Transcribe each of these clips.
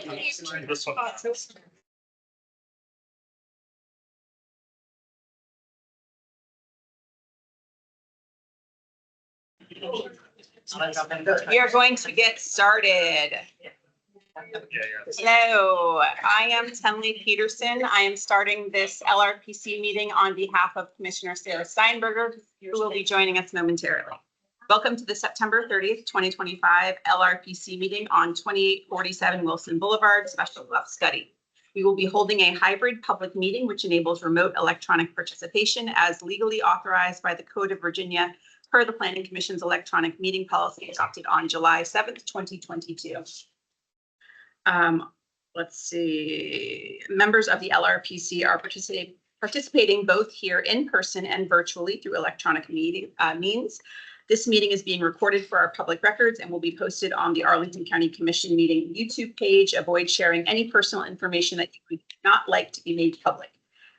This one. We are going to get started. Hello, I am Tenley Peterson. I am starting this LRPC meeting on behalf of Commissioner Sarah Steinberger, who will be joining us momentarily. Welcome to the September 30th, 2025 LRPC meeting on 2847 Wilson Boulevard, Special GLUP Study. We will be holding a hybrid public meeting which enables remote electronic participation as legally authorized by the Code of Virginia per the Planning Commission's electronic meeting policy adopted on July 7th, 2022. Let's see. Members of the LRPC are participating both here in person and virtually through electronic means. This meeting is being recorded for our public records and will be posted on the Arlington County Commission meeting YouTube page. Avoid sharing any personal information that you would not like to be made public.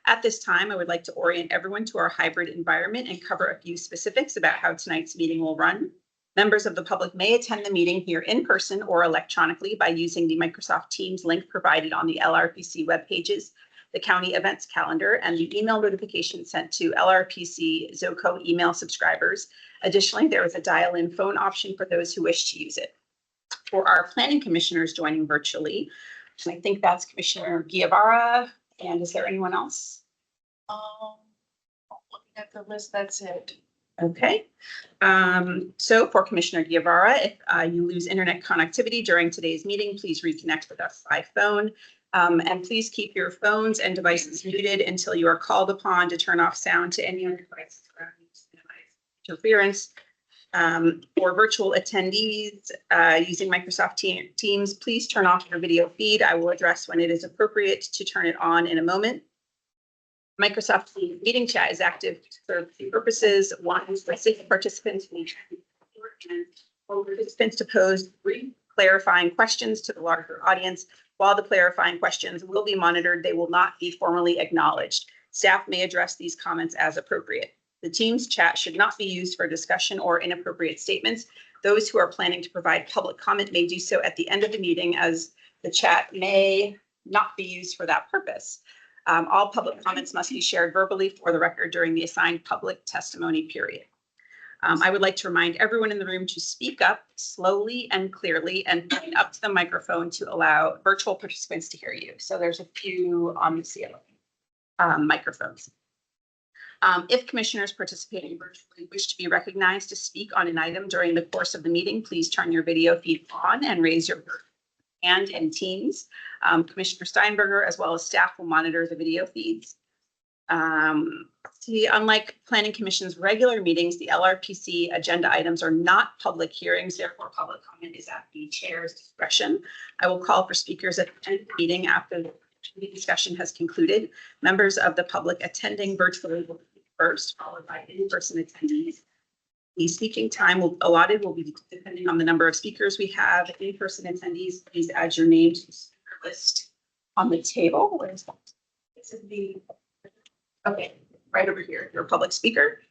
At this time, I would like to orient everyone to our hybrid environment and cover a few specifics about how tonight's meeting will run. Members of the public may attend the meeting here in person or electronically by using the Microsoft Teams link provided on the LRPC web pages, the county events calendar, and the email notification sent to LRPC ZOCO email subscribers. Additionally, there is a dial-in phone option for those who wish to use it. For our planning commissioners joining virtually, I think that's Commissioner Guevara. And is there anyone else? Looking at the list, that's it. Okay. So for Commissioner Guevara, if you lose internet connectivity during today's meeting, please reconnect with us by phone. And please keep your phones and devices muted until you are called upon to turn off sound to any other devices around you to minimize interference. For virtual attendees using Microsoft Teams, please turn off your video feed. I will address when it is appropriate to turn it on in a moment. Microsoft Teams meeting chat is active to serve two purposes. One is for safe participants and for participants to pose brief clarifying questions to the larger audience. While the clarifying questions will be monitored, they will not be formally acknowledged. Staff may address these comments as appropriate. The Teams chat should not be used for discussion or inappropriate statements. Those who are planning to provide public comment may do so at the end of the meeting, as the chat may not be used for that purpose. All public comments must be shared verbally for the record during the assigned public testimony period. I would like to remind everyone in the room to speak up slowly and clearly and point up to the microphone to allow virtual participants to hear you. So there's a few on the ceiling microphones. If commissioners participating virtually wish to be recognized to speak on an item during the course of the meeting, please turn your video feed on and raise your hand in Teams. Commissioner Steinberger, as well as staff, will monitor the video feeds. Unlike Planning Commission's regular meetings, the LRPC agenda items are not public hearings. Therefore, public comment is at the chair's discretion. I will call for speakers at the end of the meeting after the discussion has concluded. Members of the public attending virtually will speak first, followed by in-person attendees. The speaking time allotted will be depending on the number of speakers we have. In-person attendees, please add your name to the speaker list on the table. Where is that? This is the, okay, right over here, your public speaker.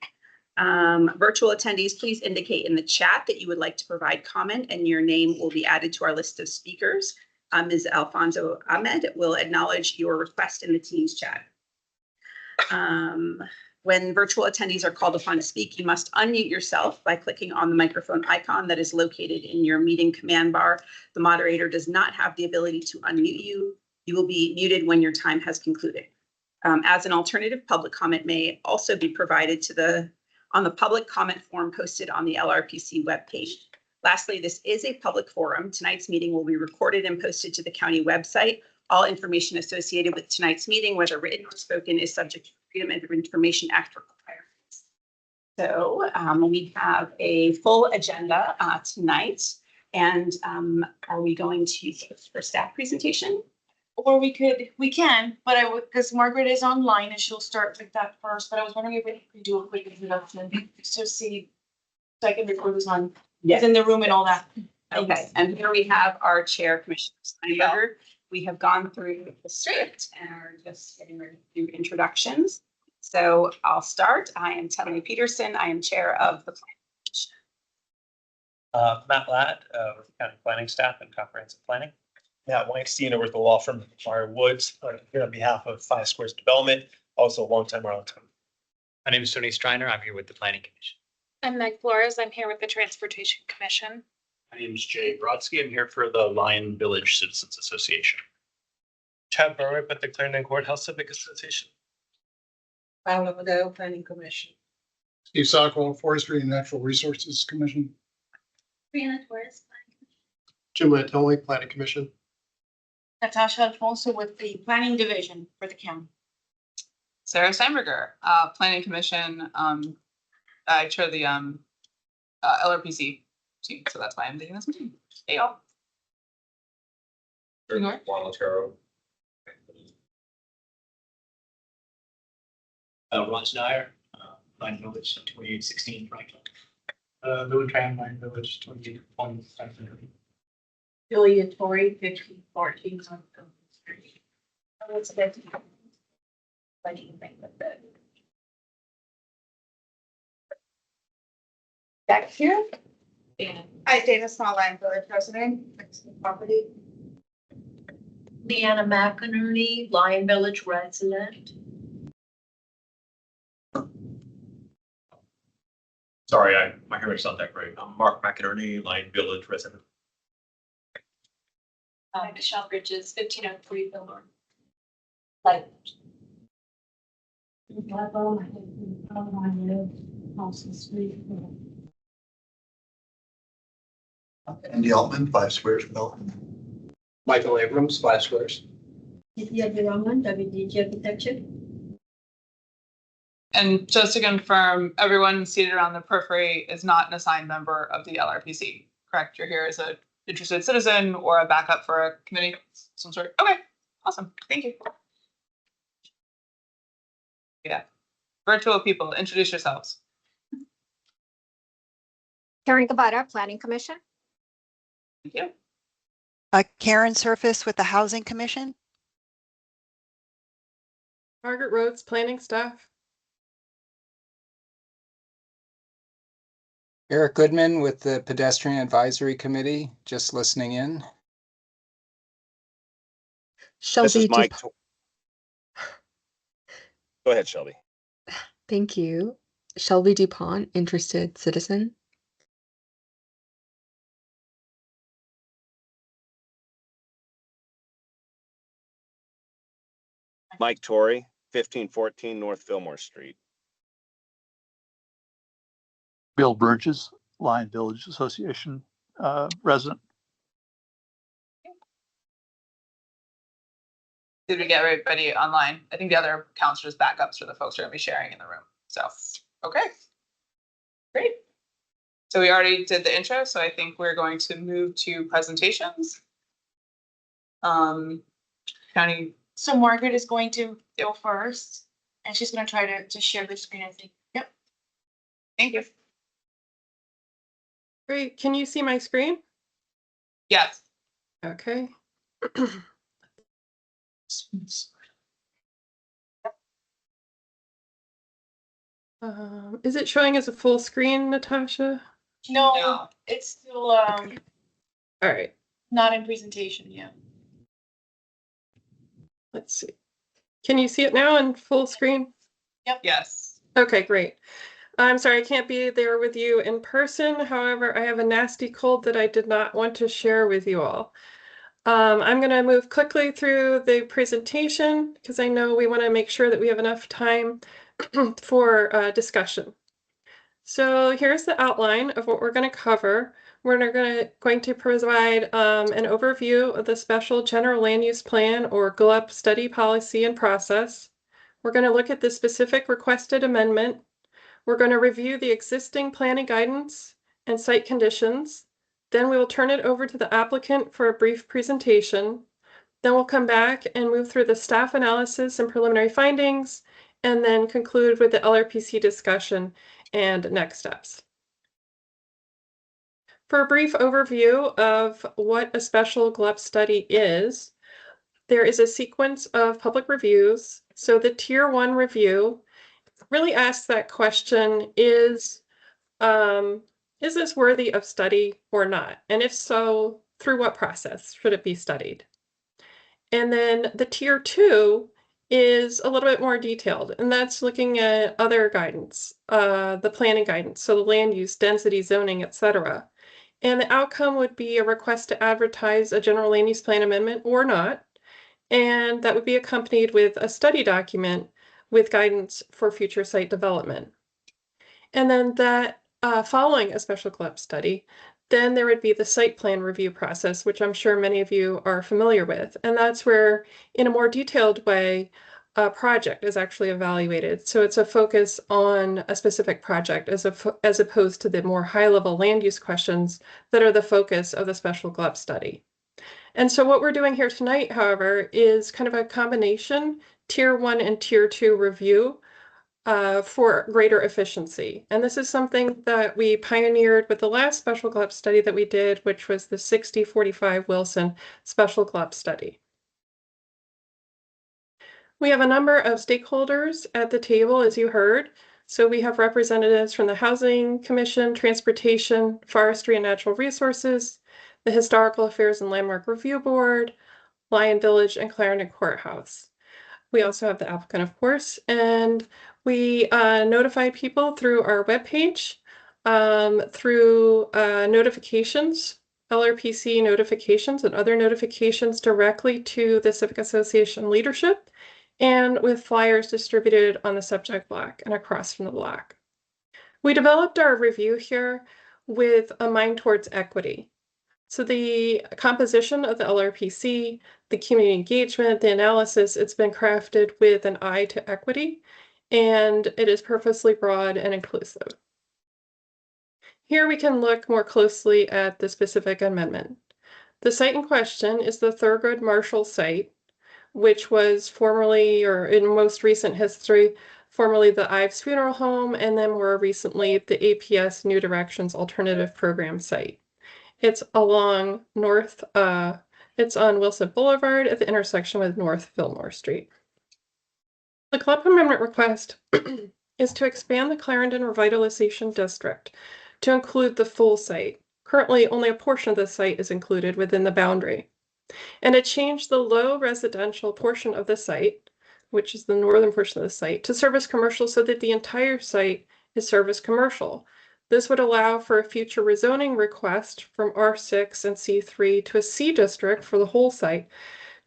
Virtual attendees, please indicate in the chat that you would like to provide comment and your name will be added to our list of speakers. Ms. Alfonso Ahmed will acknowledge your request in the Teams chat. When virtual attendees are called upon to speak, you must unmute yourself by clicking on the microphone icon that is located in your meeting command bar. The moderator does not have the ability to unmute you. You will be muted when your time has concluded. As an alternative, public comment may also be provided on the public comment form posted on the LRPC webpage. Lastly, this is a public forum. Tonight's meeting will be recorded and posted to the county website. All information associated with tonight's meeting, whether written or spoken, is subject to Freedom of Information Act requirements. So we have a full agenda tonight. And are we going to for staff presentation? Or we can, but I would, because Margaret is online and she'll start with that first, but I was wondering if we could do a quick introduction to see, so I can record this on, yes, in the room and all that. Okay, thanks. And here we have our chair, Commissioner Steinberger. We have gone through the script and are just getting ready to do introductions. So I'll start. I am Tenley Peterson. I am chair of the Planning Commission. Matt Ladd, with County Planning Staff and Comprehensive Planning. Matt Weinstein over at the law firm Meyer Woods, here on behalf of 5 Squares Development, also a longtime Arlington. My name is Tony Striner. I'm here with the Planning Commission. I'm Meg Flores. I'm here with the Transportation Commission. My name is Jay Brodsky. I'm here for the Lion Village Citizens Association. Chad Berwick with the Clarendon Courthouse Civic Association. Paula Madeo, Planning Commission. Steve Sockwell, Forestry and Natural Resources Commission. Brianna Torres. Jim Lantoli, Planning Commission. Natasha Alfonso with the Planning Division for the county. Sarah Steinberger, Planning Commission. I chair the LRPC team, so that's why I'm taking this meeting. Hey, y'all. Ron Snyder, Lion Village, 2816 Franklin. Louis Tran, Lion Village, 2820. Julia Torrey, 1514 on Oakland Street. What's that? What do you think of that? Back here? Hi, Dana Small, Lion Village resident, property. Leanna McInerney, Lion Village resident. Sorry, my hearing's not that great. I'm Mark McInerney, Lion Village resident. Michelle Bridges, 1503 Billboard. Like. Andy Altman, 5 Squares Development. Michael Abrams, 5 Squares. WDG Architecture. And just to confirm, everyone seated around the periphery is not an assigned member of the LRPC, correct? You're here as a interested citizen or a backup for a committee of some sort. Okay, awesome. Thank you. Yeah, virtual people, introduce yourselves. Karen Gabata, Planning Commission. Thank you. Karen Surface with the Housing Commission. Margaret Rhodes, planning staff. Eric Goodman with the Pedestrian Advisory Committee, just listening in. Shelby. This is Mike. Go ahead, Shelby. Thank you. Shelby DuPont, interested citizen. Mike Torrey, 1514 North Fillmore Street. Bill Burgess, Lion Village Association resident. Did we get everybody online? I think the other counts are just backups for the folks who are going to be sharing in the room. So, okay. Great. So we already did the intro, so I think we're going to move to presentations. County. So Margaret is going to go first, and she's going to try to share the screen, I think. Yep. Thank you. Great. Can you see my screen? Yes. Okay. Is it showing as a full screen, Natasha? No, it's still All right. Not in presentation yet. Let's see. Can you see it now in full screen? Yep. Yes. Okay, great. I'm sorry I can't be there with you in person. However, I have a nasty cold that I did not want to share with you all. I'm going to move quickly through the presentation because I know we want to make sure that we have enough time for discussion. So here's the outline of what we're going to cover. We're going to provide an overview of the Special General Land Use Plan, or GLUP, study policy and process. We're going to look at the specific requested amendment. We're going to review the existing planning guidance and site conditions. Then we will turn it over to the applicant for a brief presentation. Then we'll come back and move through the staff analysis and preliminary findings, and then conclude with the LRPC discussion and next steps. For a brief overview of what a special GLUP study is, there is a sequence of public reviews. So the Tier 1 review really asks that question, is this worthy of study or not? And if so, through what process should it be studied? And then the tier 2 is a little bit more detailed, and that's looking at other guidance, the planning guidance, so the land use, density, zoning, etc. And the outcome would be a request to advertise a general land use plan amendment or not, and that would be accompanied with a study document with guidance for future site development. And then that following a special GLUP study, then there would be the site plan review process, which I'm sure many of you are familiar with. And that's where, in a more detailed way, a project is actually evaluated. So it's a focus on a specific project as opposed to the more high-level land use questions that are the focus of the special GLUP study. And so what we're doing here tonight, however, is kind of a combination tier 1 and tier 2 review for greater efficiency. And this is something that we pioneered with the last special GLUP study that we did, which was the 6045 Wilson special GLUP study. We have a number of stakeholders at the table, as you heard. So we have representatives from the Housing Commission, Transportation, Forestry and Natural Resources, the Historical Affairs and Landmark Review Board, Lion Village, and Clarendon Courthouse. We also have the applicant, of course, and we notify people through our webpage, through notifications, LRPC notifications and other notifications directly to the Civic Association leadership, and with flyers distributed on the subject block and across from the block. We developed our review here with a mind towards equity. So the composition of the LRPC, the community engagement, the analysis, it's been crafted with an eye to equity, and it is purposely broad and inclusive. Here we can look more closely at the specific amendment. The site in question is the Thurgood Marshall site, which was formerly, or in most recent history, formerly the Ives Funeral Home, and then more recently the APS New Directions Alternative Program site. It's along it's on Wilson Boulevard at the intersection with North Fillmore Street. The GLUP amendment request is to expand the Clarendon Revitalization District to include the full site. Currently, only a portion of the site is included within the boundary. And to change the low residential portion of the site, which is the northern portion of the site, to service commercial so that the entire site is service commercial. This would allow for a future rezoning request from R6 and C3 to a C district for the whole site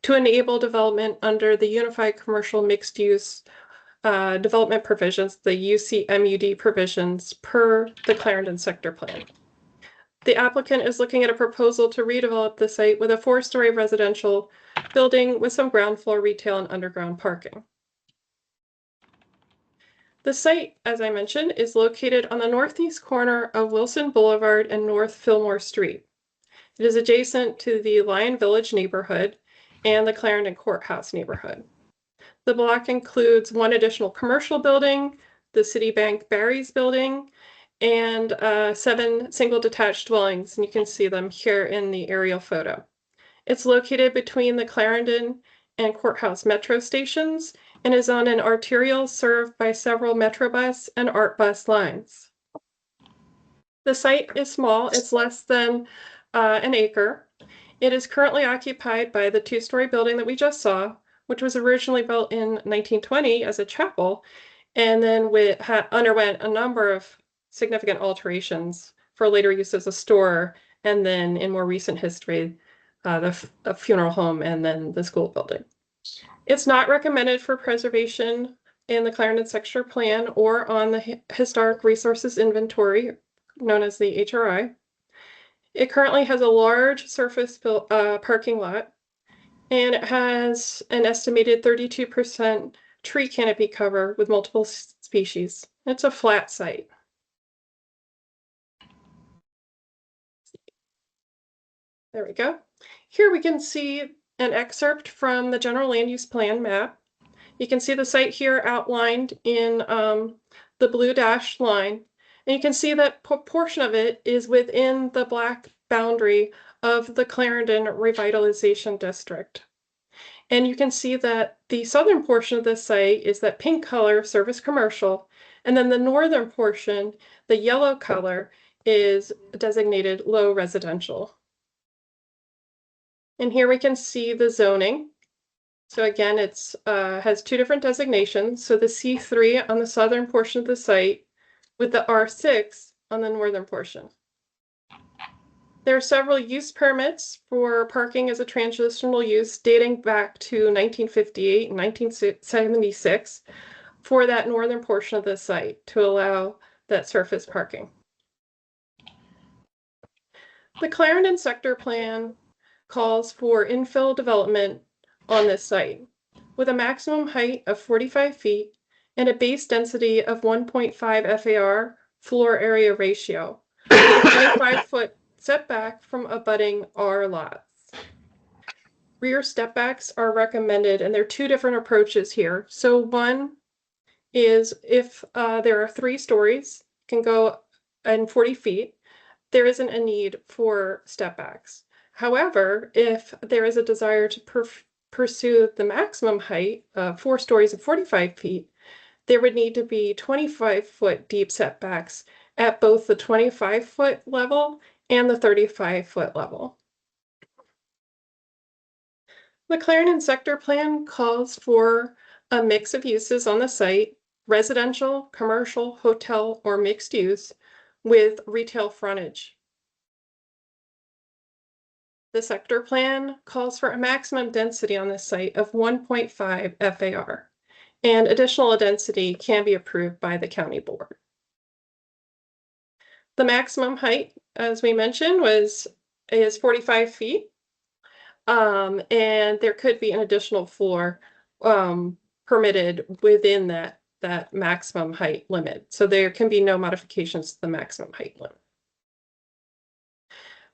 to enable development under the Unified Commercial Mixed Use Development Provisions, the UCMUD provisions per the Clarendon Sector Plan. The applicant is looking at a proposal to redevelop the site with a 4-story residential building with some ground floor retail and underground parking. The site, as I mentioned, is located on the northeast corner of Wilson Boulevard and North Fillmore Street. It is adjacent to the Lion Village neighborhood and the Clarendon Courthouse neighborhood. The block includes one additional commercial building, the Citibank Barry's building, and 7 single detached dwellings, and you can see them here in the aerial photo. It's located between the Clarendon and Courthouse metro stations and is on an arterial served by several Metrobus and ArtBus lines. The site is small, it's less than an acre. It is currently occupied by the 2-story building that we just saw, which was originally built in 1920 as a chapel, and then underwent a number of significant alterations for later use as a store, and then in more recent history, the funeral home and then the school building. It's not recommended for preservation in the Clarendon Sector Plan or on the Historic Resources Inventory, known as the HRI. It currently has a large surface parking lot, and it has an estimated 32% tree canopy cover with multiple species. It's a flat site. There we go. Here we can see an excerpt from the General Land Use Plan map. You can see the site here outlined in the blue dashed line. And you can see that portion of it is within the black boundary of the Clarendon Revitalization District. And you can see that the southern portion of the site is that pink color, service commercial, and then the northern portion, the yellow color, is designated low residential. And here we can see the zoning. So again, it's has two different designations. So the C3 on the southern portion of the site with the R6 on the northern portion. There are several use permits for parking as a transitional use dating back to 1958 and 1976 for that northern portion of the site to allow that surface parking. The Clarendon sector plan calls for infill development on this site with a maximum height of 45 feet and a base density of 1.5 FAR floor area ratio, with a 25-foot setback from abutting R lots. Rear stepbacks are recommended, and there are two different approaches here. So one is if there are 3 stories, can go in 40 feet, there isn't a need for stepbacks. However, if there is a desire to pursue the maximum height of 4 stories of 45 feet, there would need to be 25-foot deep setbacks at both the 25-foot level and the 35-foot level. The Clarendon sector plan calls for a mix of uses on the site, residential, commercial, hotel, or mixed use with retail frontage. The sector plan calls for a maximum density on this site of 1.5 FAR, and additional density can be approved by the county board. The maximum height, as we mentioned, is 45 feet. And there could be an additional floor permitted within that maximum height limit. So there can be no modifications to the maximum height limit.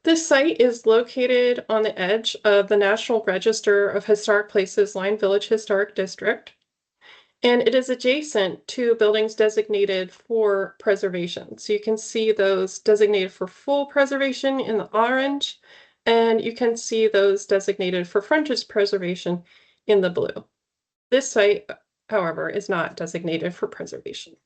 This site is located on the edge of the National Register of Historic Places Lyon Village Historic District, and it is adjacent to buildings designated for preservation. So you can see those designated for full preservation in the orange, and you can see those designated for frontage preservation in the blue. This site, however, is not designated for preservation.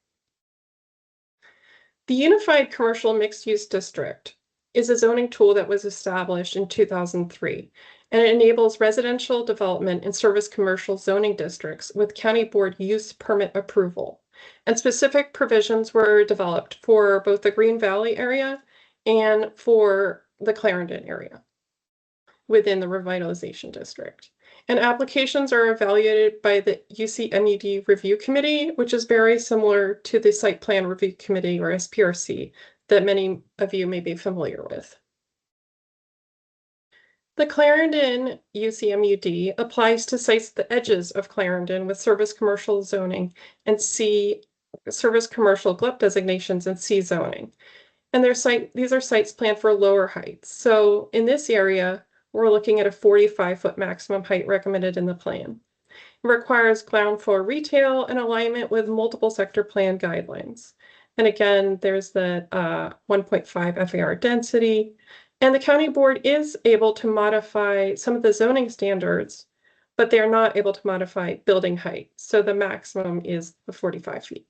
The Unified Commercial Mixed-Use District is a zoning tool that was established in 2003, and it enables residential development in service commercial zoning districts with county board use permit approval. And specific provisions were developed for both the Green Valley area and for the Clarendon area within the revitalization district. And applications are evaluated by the UCMUD Review Committee, which is very similar to the Site Plan Review Committee, or SPRC, that many of you may be familiar with. The Clarendon UCMUD applies to sites at the edges of Clarendon with service commercial zoning and C service commercial GLUP designations and C zoning. And these are sites planned for lower heights. So in this area, we're looking at a 45-foot maximum height recommended in the plan. It requires ground floor retail in alignment with multiple sector plan guidelines. And again, there's the 1.5 FAR density. And the county board is able to modify some of the zoning standards, but they're not able to modify building height. So the maximum is the 45 feet.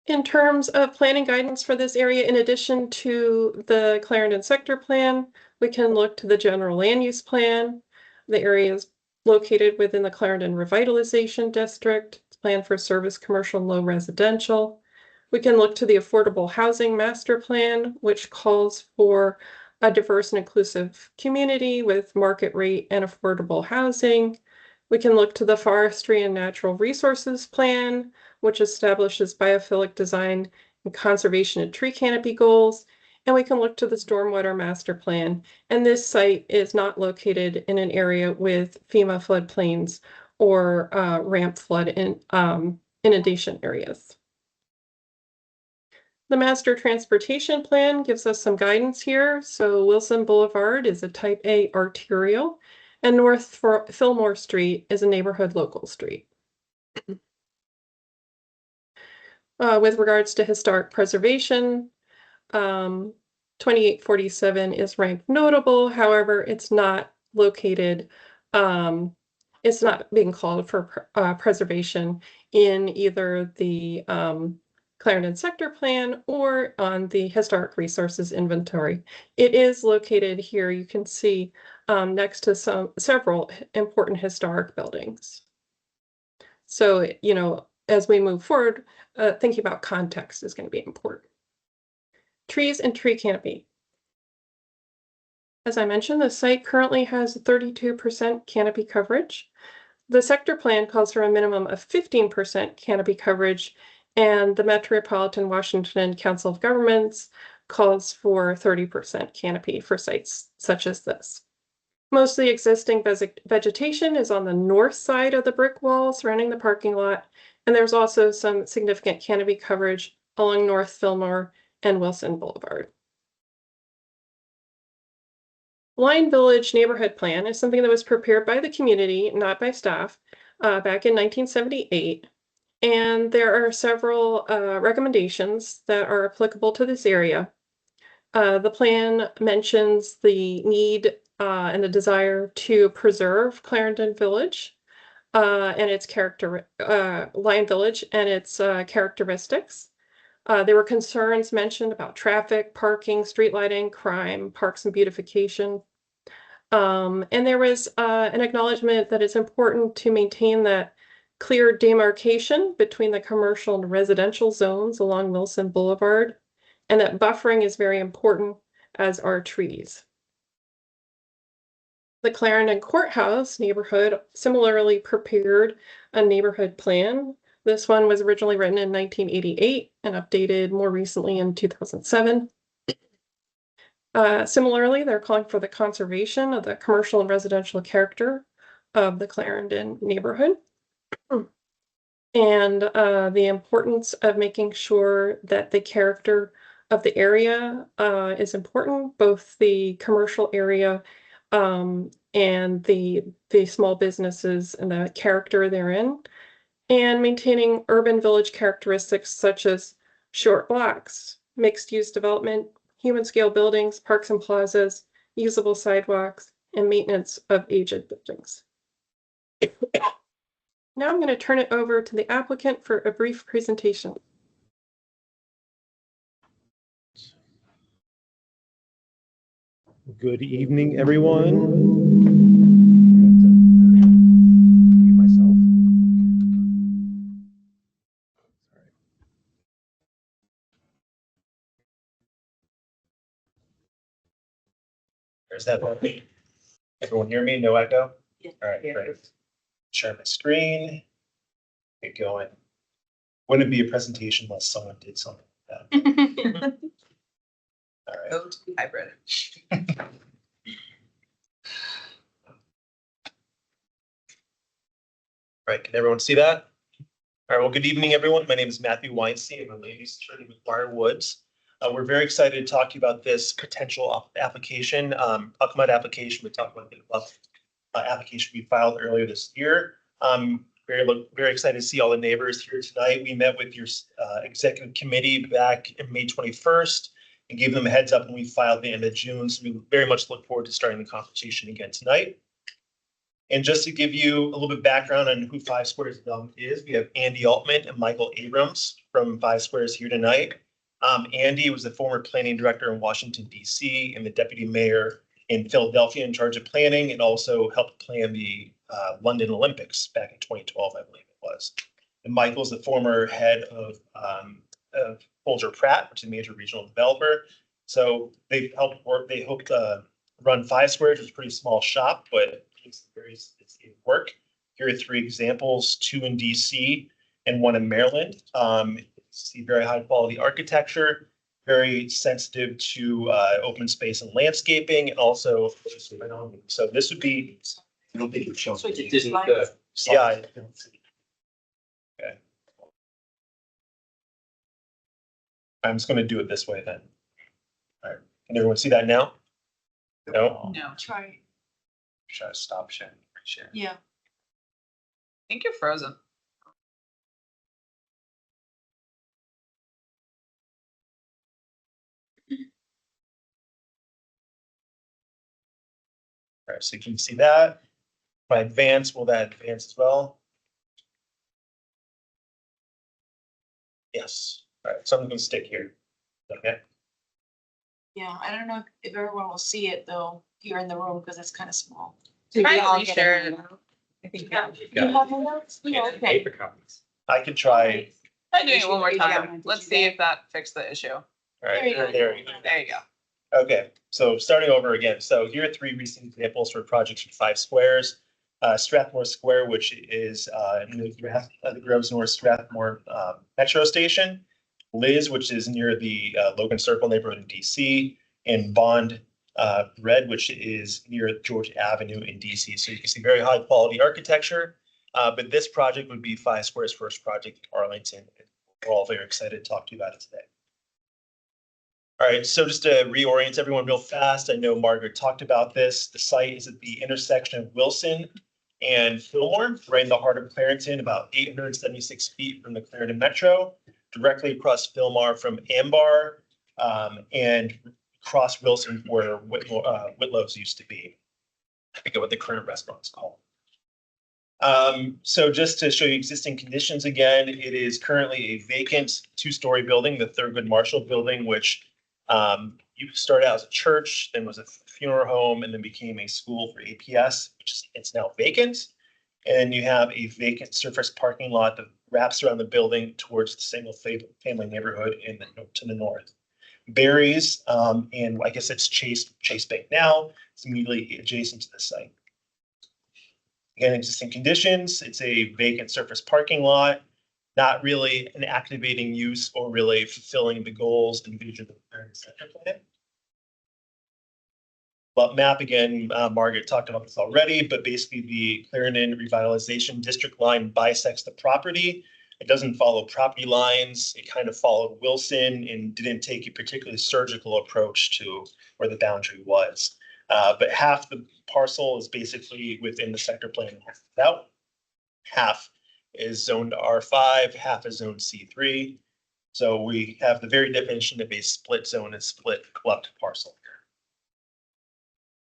In terms of planning guidance for this area, in addition to the Clarendon sector plan, we can look to the general land use plan. The area is located within the Clarendon Revitalization District. It's planned for service commercial and low residential. We can look to the Affordable Housing Master Plan, which calls for a diverse and inclusive community with market rate and affordable housing. We can look to the Forestry and Natural Resources Plan, which establishes biophilic design and conservation and tree canopy goals. And we can look to the Stormwater Master Plan. And this site is not located in an area with FEMA floodplains or ramp flood inundation areas. The Master Transportation Plan gives us some guidance here. So Wilson Boulevard is a type A arterial, and North Fillmore Street is a neighborhood local street. With regards to historic preservation, 2847 is ranked notable. However, it's not located, it's not being called for preservation in either the Clarendon sector plan or on the historic resources inventory. It is located here. You can see next to several important historic buildings. So, you know, as we move forward, thinking about context is going to be important. Trees and tree canopy. As I mentioned, the site currently has 32% canopy coverage. The sector plan calls for a minimum of 15% canopy coverage, and the Metropolitan Washington Council of Governments calls for 30% canopy for sites such as this. Most of the existing vegetation is on the north side of the brick wall surrounding the parking lot, and there's also some significant canopy coverage along North Fillmore and Wilson Boulevard. Lyon Village Neighborhood Plan is something that was prepared by the community, not by staff, back in 1978. And there are several recommendations that are applicable to this area. The plan mentions the need and the desire to preserve Clarendon Village and its Lyon Village and its characteristics. There were concerns mentioned about traffic, parking, street lighting, crime, parks and beautification. And there was an acknowledgement that it's important to maintain that clear demarcation between the commercial and residential zones along Wilson Boulevard, and that buffering is very important, as are trees. The Clarendon Courthouse neighborhood similarly prepared a neighborhood plan. This one was originally written in 1988 and updated more recently in 2007. Similarly, they're calling for the conservation of the commercial and residential character of the Clarendon neighborhood. And the importance of making sure that the character of the area is important, both the commercial area and the small businesses and the character therein, and maintaining urban village characteristics such as short blocks, mixed-use development, human scale buildings, parks and plazas, usable sidewalks, and maintenance of aged buildings. Now I'm going to turn it over to the applicant for a brief presentation. Good evening, everyone. There's that. Everyone hear me? No echo? Yeah. All right, great. Share my screen. Get going. Wouldn't be a presentation unless someone did something like that. All right. Go to hybrid. All right, can everyone see that? All right, well, good evening, everyone. My name is Matthew Weinstein. I'm a ladies attorney with Woods. We're very excited to talk to you about this potential application. I'll come out application. We talked about the application we filed earlier this year. Very excited to see all the neighbors here tonight. We met with your executive committee back in May 21st and gave them a heads up when we filed the end of June. So we very much look forward to starting the conversation again tonight. And just to give you a little bit of background on who Five Squares Development is, we have Andy Altman and Michael Abrams from Five Squares here tonight. Andy was the former planning director in Washington, D.C. and the deputy mayor in Philadelphia in charge of planning, and also helped plan the London Olympics back in 2012, I believe it was. And Michael's the former head of Folger Pratt, which is a major regional developer. So they hope run Five Squares, which is a pretty small shop, but it's very sophisticated work. Here are three examples: 2 in DC and 1 in Maryland. See very high quality architecture, very sensitive to open space and landscaping, and also so this would be. I don't think it shows. Yeah. Okay. I'm just going to do it this way then. All right. Can everyone see that now? No. No. Try. Should I stop sharing? Share. Yeah. I think you're frozen. All right, so you can see that. If I advance, will that advance as well? Yes. All right, so I'm going to stick here. Okay. Yeah, I don't know if everyone will see it though. here in the room because it's kind of small. Did we Try to all reshare share it. it? I think Yeah. we You have handouts? Yeah, okay. Paper copies. I can try. Try doing it one more Yeah. time. Let's see if that fixed the issue. All right, There you go. there you go. There you go. Okay, so starting over again. So here are 3 recent examples for projects with 5 squares. Strathmore Square, which is in the Groves North Strathmore Metro Station. Liz, which is near the Logan Circle neighborhood in DC, and Bond Red, which is near George Avenue in DC. So you can see very high quality architecture. But this project would be 5 Square's first project in Arlington. We're all very excited to talk to you about it today. All right, so just to reorient everyone real fast, I know Margaret talked about this. The site is at the intersection of Wilson and Fillmore, right in the heart of Clarington, about 876 feet from the Clarendon Metro, directly across Fillmore from Ambar, and across Wilson where Whitlow's used to be. I forget what the current restaurant is called. So just to show you existing conditions again, it is currently a vacant 2-story building, the Thurgood Marshall building, which you started out as a church, then was a funeral home, and then became a school for APS, which it's now vacant. And you have a vacant surface parking lot that wraps around the building towards the single family neighborhood to the north. Barry's, and I guess it's Chase Bank now, it's immediately adjacent to the site. Again, existing conditions, it's a vacant surface parking lot, not really an activating use or really fulfilling the goals and vision of the Clarendon Center plan. But map again, Margaret talked about this already, but basically the Clarendon Revitalization District line bisects the property. It doesn't follow property lines. It kind of followed Wilson and didn't take a particularly surgical approach to where the boundary was. But half the parcel is basically within the sector plan, half without. Half is zoned R5, half is zoned C3. So we have the very definition of a split zone and split GLUP parcel.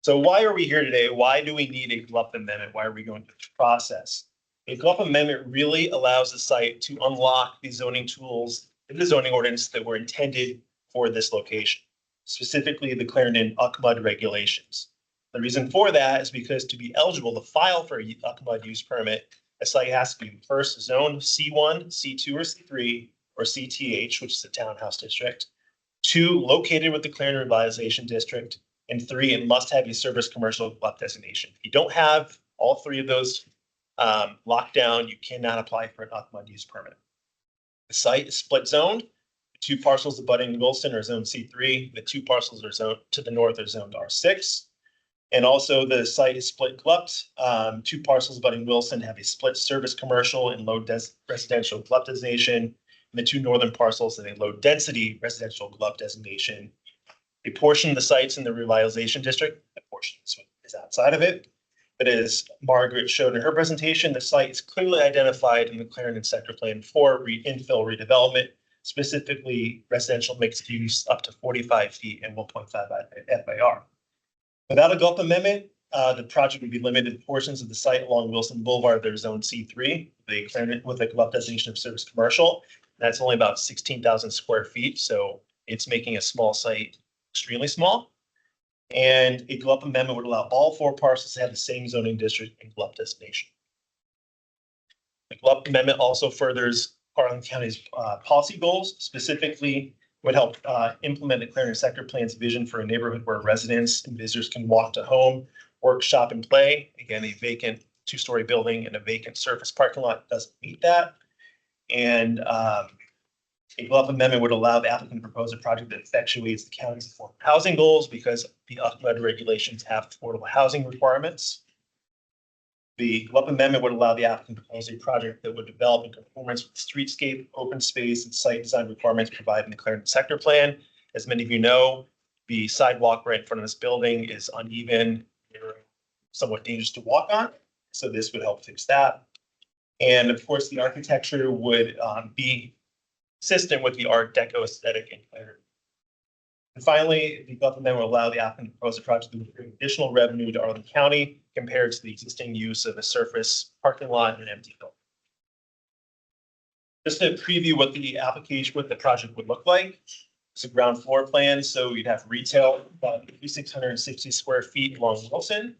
So why are we here today? Why do we need a GLUP amendment? Why are we going through this process? A GLUP amendment really allows the site to unlock the zoning tools in the zoning ordinance that were intended for this location, specifically the Clarendon UCMUD regulations. The reason for that is because to be eligible to file for a UCMUD use permit, a site has to be first zone C1, C2, or C3, or CTH, which is a townhouse district. 2, located with the Clarendon Revitalization District. And 3, it must have a service commercial GLUP designation. If you don't have all 3 of those locked down, you cannot apply for an UCMUD use permit. The site is split zoned. The 2 parcels abutting Wilson are zone C3. The 2 parcels are zoned to the north are zoned R6. And also the site is split GLUPed. 2 parcels abutting Wilson have a split service commercial and low residential GLUP designation. And the 2 northern parcels have a low density residential GLUP designation. A portion of the sites in the revitalization district, a portion is outside of it. But as Margaret showed in her presentation, the site is clearly identified in the Clarendon sector plan for infill redevelopment, specifically residential mixed use up to 45 feet and 1.5 FAR. Without a GLUP amendment, the project would be limited to portions of the site along Wilson Boulevard. There's zone C3, the Clarendon with a GLUP designation of service commercial. That's only about 16,000 square feet. So it's making a small site extremely small. And a GLUP amendment would allow all 4 parcels to have the same zoning district and GLUP designation. The GLUP amendment also furthers Arlington County's policy goals, specifically would help implement the Clarendon sector plan's vision for a neighborhood where residents and visitors can walk to home, work, shop, and play. Again, a vacant 2-story building and a vacant surface parking lot doesn't meet that. And a GLUP amendment would allow the applicant to propose a project that effectuates the county's affordable housing goals because the UCMUD regulations have affordable housing requirements. The GLUP amendment would allow the applicant to propose a project that would develop in conformance with streetscape, open space, and site design requirements provided in the Clarendon sector plan. As many of you know, the sidewalk right in front of this building is uneven, somewhat dangerous to walk on. So this would help fix that. And of course, the architecture would be consistent with the Art Deco aesthetic in Clarendon. And finally, the GLUP amendment will allow the applicant to propose a project that would bring additional revenue to Arlington County compared to the existing use of a surface parking lot and an empty building. Just to preview what the project would look like. It's a ground floor plan, so you'd have retail about 660 square feet along Wilson.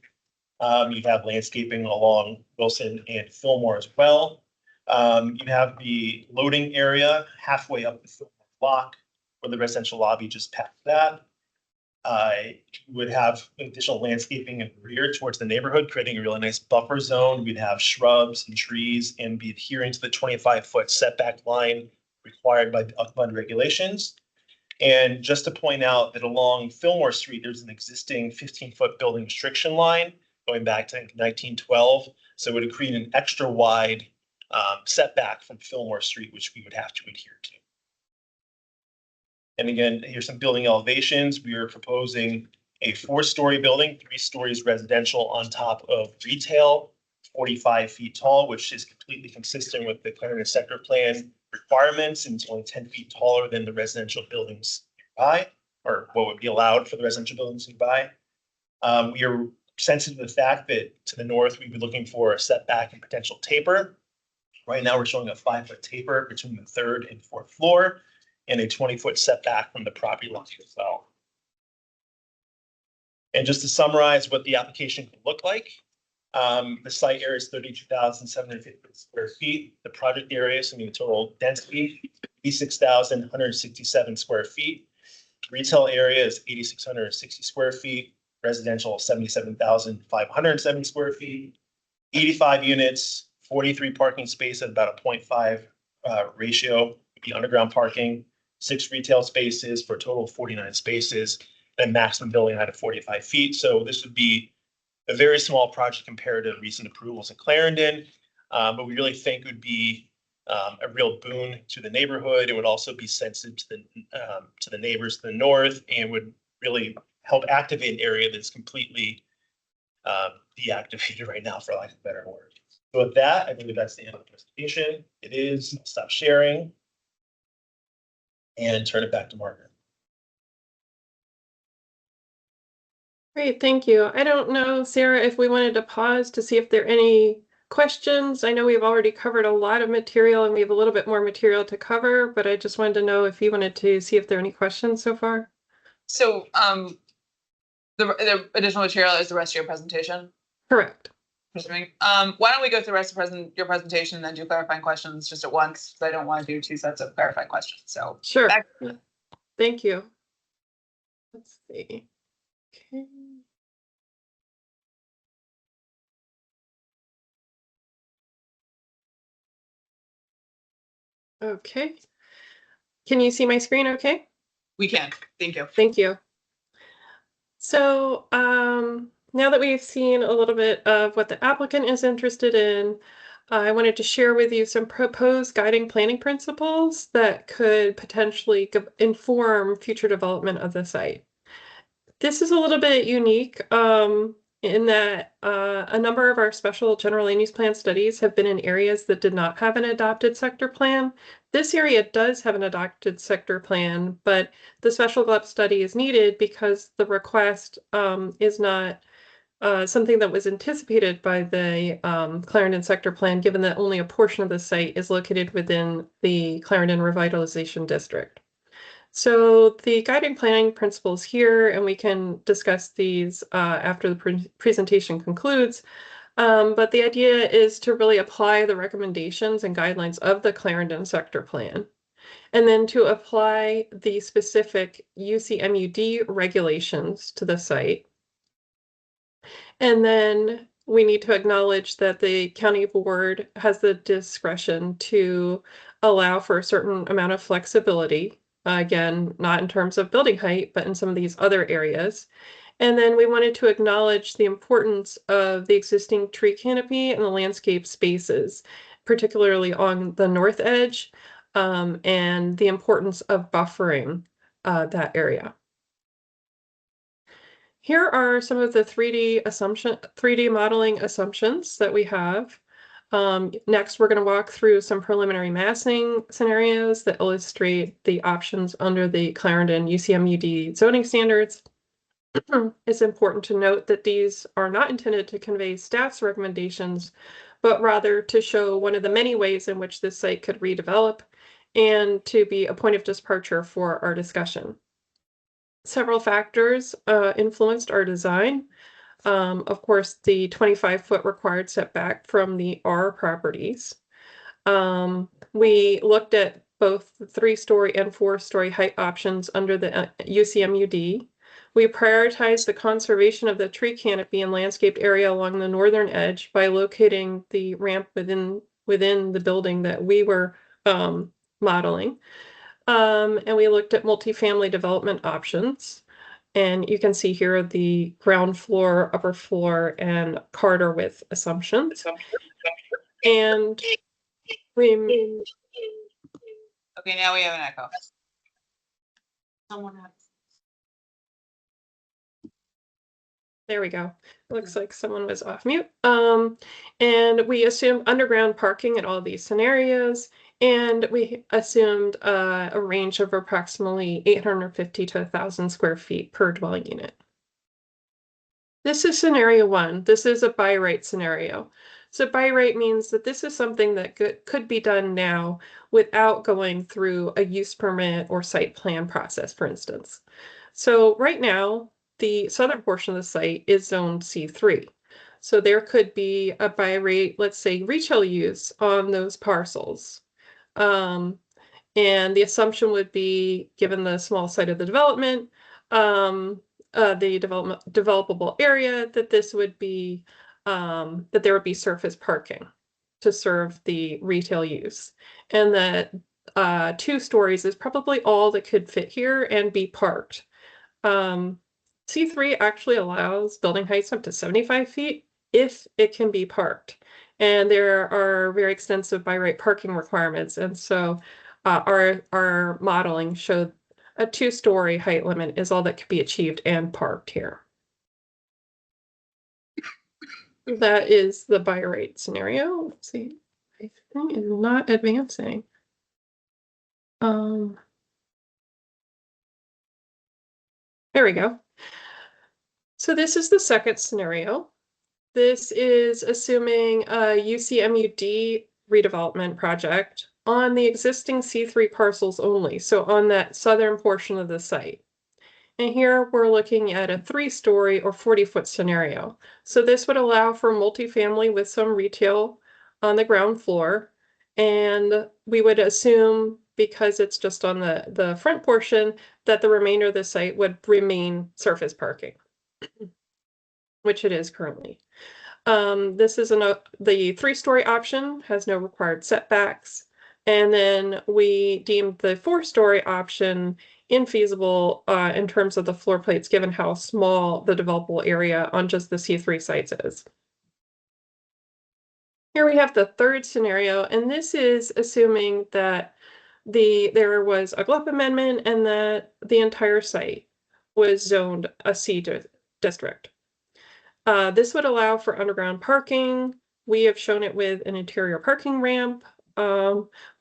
You'd have landscaping along Wilson and Fillmore as well. You'd have the loading area halfway up the Fillmore block, where the residential lobby just past that. Would have additional landscaping in the rear towards the neighborhood, creating a really nice buffer zone. We'd have shrubs and trees and be adhering to the 25-foot setback line required by the UCMUD regulations. And just to point out that along Fillmore Street, there's an existing 15-foot building restriction line going back to 1912. So it would create an extra wide setback from Fillmore Street, which we would have to adhere to. And again, here's some building elevations. We are proposing a 4-story building, 3 stories residential on top of retail, 45 feet tall, which is completely consistent with the Clarendon sector plan requirements, and it's only 10 feet taller than the residential buildings nearby, or what would be allowed for the residential buildings nearby. We are sensitive to the fact that to the north, we'd be looking for a setback and potential taper. Right now, we're showing a 5-foot taper between the 3rd and 4th floor, and a 20-foot setback from the property line as well. And just to summarize what the application could look like, the site area is 32,750 square feet. The project area, assuming the total density, 86,167 square feet. Retail area is 8,660 square feet. Residential, 77,570 square feet. 85 units, 43 parking spaces at about a 0.5 ratio would be underground parking. 6 retail spaces for a total of 49 spaces, and maximum building height of 45 feet. So this would be a very small project compared to recent approvals in Clarendon, but we really think it would be a real boon to the neighborhood. It would also be sensitive to the neighbors to the north, and would really help activate an area that's completely deactivated right now, for lack of a better word. So with that, I think that's the end of the presentation. It is. I'll stop sharing and turn it back to Margaret. Great, thank you. I don't know, Sarah, if we wanted to pause to see if there are any questions. I know we've already covered a lot of material and we have a little bit more material to cover, but I just wanted to know if you wanted to see if there are any questions so far. So the additional material is the rest of your presentation? Correct. Why don't we go through the rest of your presentation and then do clarifying questions just at once? Because I don't want to do 2 sets of clarifying questions. So sure. Thank you. Let's see. Okay. Okay. Can you see my screen okay? We can. Thank you. Thank you. So now that we've seen a little bit of what the applicant is interested in, I wanted to share with you some proposed guiding planning principles that could potentially inform future development of the site. This is a little bit unique in that a number of our special general land use plan studies have been in areas that did not have an adopted sector plan. This area does have an adopted sector plan, but the special GLUP study is needed because the request is not something that was anticipated by the Clarendon sector plan, given that only a portion of the site is located within the Clarendon Revitalization District. So the guiding planning principles here, and we can discuss these after the presentation concludes, but the idea is to really apply the recommendations and guidelines of the Clarendon sector plan, and then to apply the specific UCMUD regulations to the site. And then we need to acknowledge that the county board has the discretion to allow for a certain amount of flexibility. Again, not in terms of building height, but in some of these other areas. And then we wanted to acknowledge the importance of the existing tree canopy and the landscape spaces, particularly on the north edge, and the importance of buffering that area. Here are some of the 3D modeling assumptions that we have. Next, we're going to walk through some preliminary massing scenarios that illustrate the options under the Clarendon UCMUD zoning standards. It's important to note that these are not intended to convey staff's recommendations, but rather to show one of the many ways in which this site could redevelop. and to be a point of departure for our discussion. Several factors influenced our design. Of course, the 25-foot required setback from the R properties. We looked at both the 3-story and 4-story height options under the UCMUD. We prioritized the conservation of the tree canopy and landscaped area along the northern edge by locating the ramp within the building that we were modeling. And we looked at multifamily development options. And you can see here the ground floor, upper floor, and corridor width assumptions. And we Okay, now we have an echo. Someone has. There we go. Looks like someone was off mute. And we assumed underground parking in all of these scenarios, and we assumed a range of approximately 850 to 1,000 square feet per dwelling unit. This is scenario 1. This is a by right scenario. So by right means that this is something that could be done now without going through a use permit or site plan process, for instance. So right now, the southern portion of the site is zoned C3. So there could be a by right, let's say, retail use on those parcels. And the assumption would be, given the small site of the development, the developable area, that this would be, that there would be surface parking to serve the retail use. And that 2 stories is probably all that could fit here and be parked. C3 actually allows building heights up to 75 feet if it can be parked. And there are very extensive by right parking requirements. And so our modeling showed a 2-story height limit is all that could be achieved and parked here. That is the by right scenario. Let's see. I think it's not advancing. There we go. So this is the second scenario. This is assuming a UCMUD redevelopment project on the existing C3 parcels only, so on that southern portion of the site. And here we're looking at a 3-story or 40-foot scenario. So this would allow for multifamily with some retail on the ground floor. And we would assume, because it's just on the front portion, that the remainder of the site would remain surface parking, which it is currently. This is the 3-story option, has no required setbacks. And then we deemed the 4-story option infeasible in terms of the floor plates, given how small the developable area on just the C3 sites is. Here we have the third scenario, and this is assuming that there was a GLUP amendment and that the entire site was zoned a C district. This would allow for underground parking. We have shown it with an interior parking ramp.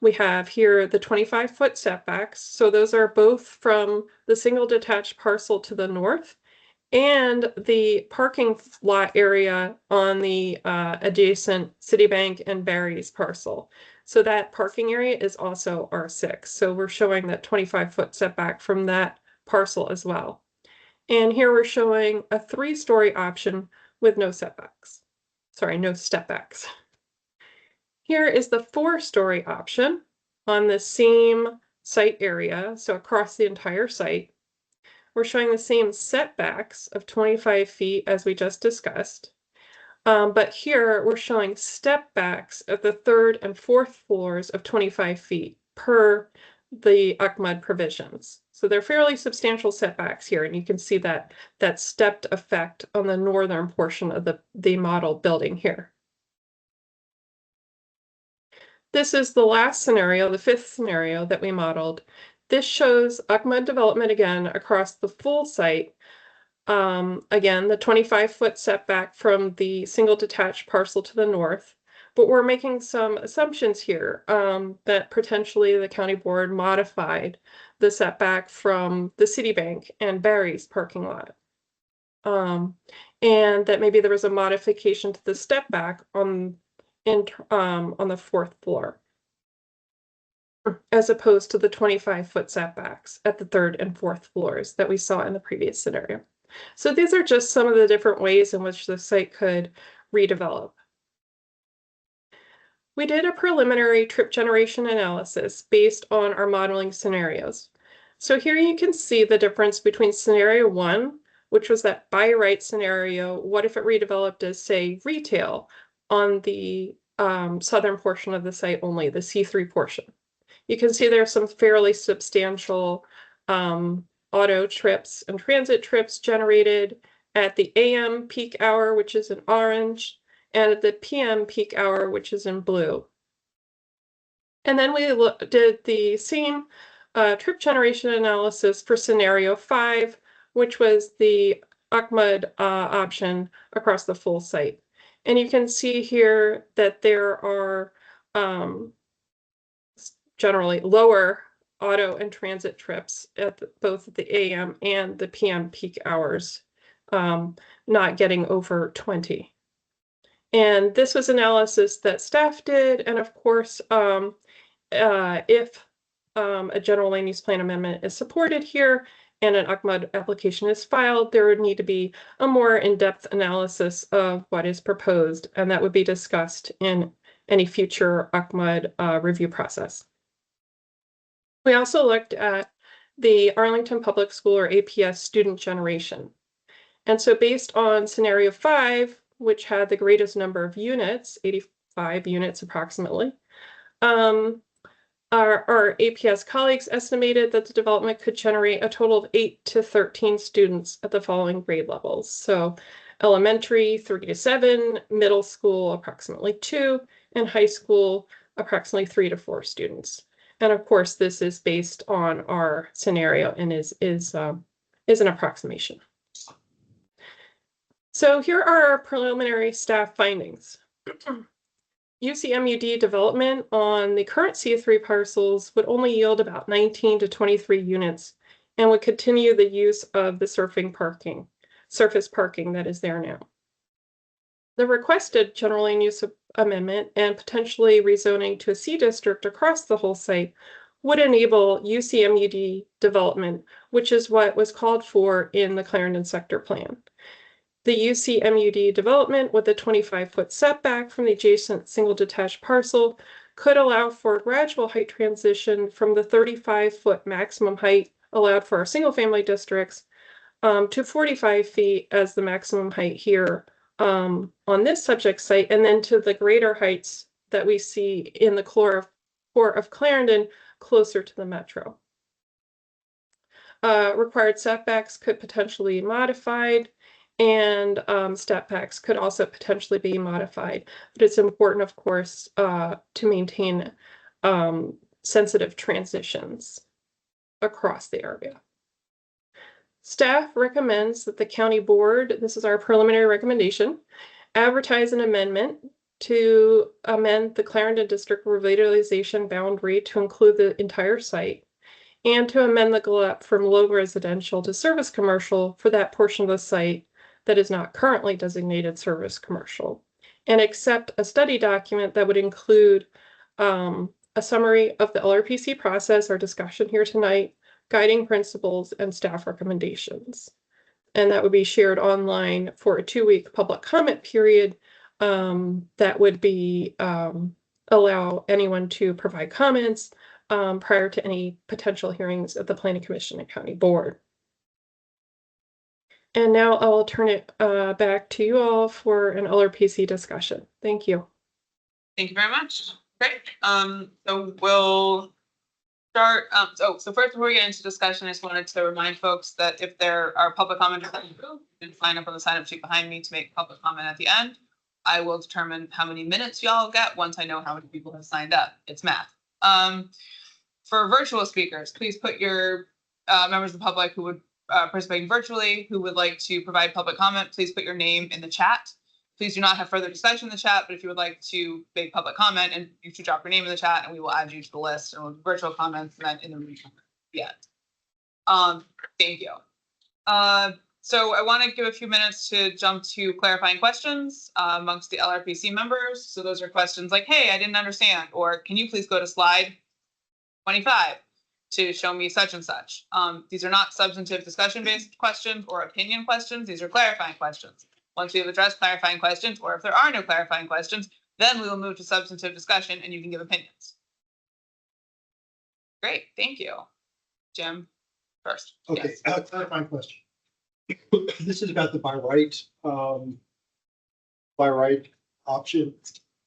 We have here the 25-foot setbacks. So those are both from the single detached parcel to the north and the parking lot area on the adjacent Citibank and Barry's parcel. So that parking area is also R6. So we're showing that 25-foot setback from that parcel as well. And here we're showing a 3-story option with no setbacks. Sorry, no stepbacks. Here is the 4-story option on the same site area, so across the entire site. We're showing the same setbacks of 25 feet as we just discussed. But here we're showing step backs of the 3rd and 4th floors of 25 feet per the UCMUD provisions. So they're fairly substantial setbacks here, and you can see that stepped effect on the northern portion of the model building here. This is the last scenario, the 5th scenario that we modeled. This shows UCMUD development again across the full site. Again, the 25-foot setback from the single detached parcel to the north. But we're making some assumptions here that potentially the county board modified the setback from the Citibank and Barry's parking lot. And that maybe there was a modification to the step back on the 4th floor. as opposed to the 25-foot setbacks at the 3rd and 4th floors that we saw in the previous scenario. So these are just some of the different ways in which the site could redevelop. We did a preliminary trip generation analysis based on our modeling scenarios. So here you can see the difference between scenario 1, which was that buy right scenario. What if it redeveloped as, say, retail on the southern portion of the site only, the C3 portion? You can see there are some fairly substantial auto trips and transit trips generated at the AM peak hour, which is in orange, and at the PM peak hour, which is in blue. And then we did the same trip generation analysis for scenario 5, which was the Ahmad option across the full site. And you can see here that there are generally lower auto and transit trips at both the AM and the PM peak hours, not getting over 20. And this was analysis that staff did. And of course, if a general land use plan amendment is supported here and an Ahmad application is filed, there would need to be a more in-depth analysis of what is proposed, and that would be discussed in any future Ahmad review process. We also looked at the Arlington Public School, or APS, student generation. And so based on scenario 5, which had the greatest number of units, 85 units approximately, our APS colleagues estimated that the development could generate a total of 8 to 13 students at the following grade levels. So elementary, 3 to 7, middle school, approximately 2, and high school, approximately 3 to 4 students. And of course, this is based on our scenario and is an approximation. So here are our preliminary staff findings. UCMUD development on the current C3 parcels would only yield about 19 to 23 units and would continue the use of the surface parking that is there now. The requested general land use amendment and potentially rezoning to a C district across the whole site would enable UCMUD development, which is what was called for in the Clarendon sector plan. The UCMUD development with a 25-foot setback from the adjacent single detached parcel could allow for a gradual height transition from the 35-foot maximum height allowed for our single-family districts to 45 feet as the maximum height here on this subject site, and then to the greater heights that we see in the core of Clarendon closer to the metro. Required setbacks could potentially be modified, and step backs could also potentially be modified. But it's important, of course, to maintain sensitive transitions across the area. Staff recommends that the county board, this is our preliminary recommendation, advertise an amendment to amend the Clarendon District revitalization boundary to include the entire site, and to amend the GLUP from low residential to service commercial for that portion of the site that is not currently designated service commercial, and accept a study document that would include a summary of the LRPC process, our discussion here tonight, guiding principles, and staff recommendations. And that would be shared online for a 2-week public comment period that would be allow anyone to provide comments prior to any potential hearings at the Planning Commission and County Board. And now I'll turn it back to you all for an LRPC discussion. Thank you. Thank you very much. Great. So we'll start. So first, before we get into discussion, I just wanted to remind folks that if there are public comments that you can sign up on the sign-up sheet behind me to make public comment at the end. I will determine how many minutes y'all get once I know how many people have signed up. It's math. For virtual speakers, please put your members of the public who would participating virtually who would like to provide public comment, please put your name in the chat. Please do not have further discussion in the chat, but if you would like to make public comment, and you should drop your name in the chat and we will add you to the list, and we'll do virtual comments and then in the room. Yeah. Thank you. So I want to give a few minutes to jump to clarifying questions amongst the LRPC members. So those are questions like, hey, I didn't understand, or can you please go to slide 25 to show me such and such. These are not substantive discussion-based questions or opinion questions. These are clarifying questions. Once we have addressed clarifying questions, or if there are no clarifying questions, then we will move to substantive discussion and you can give opinions. Great, thank you. Jim, first. Okay, Yes. clarifying question. This is about the by right option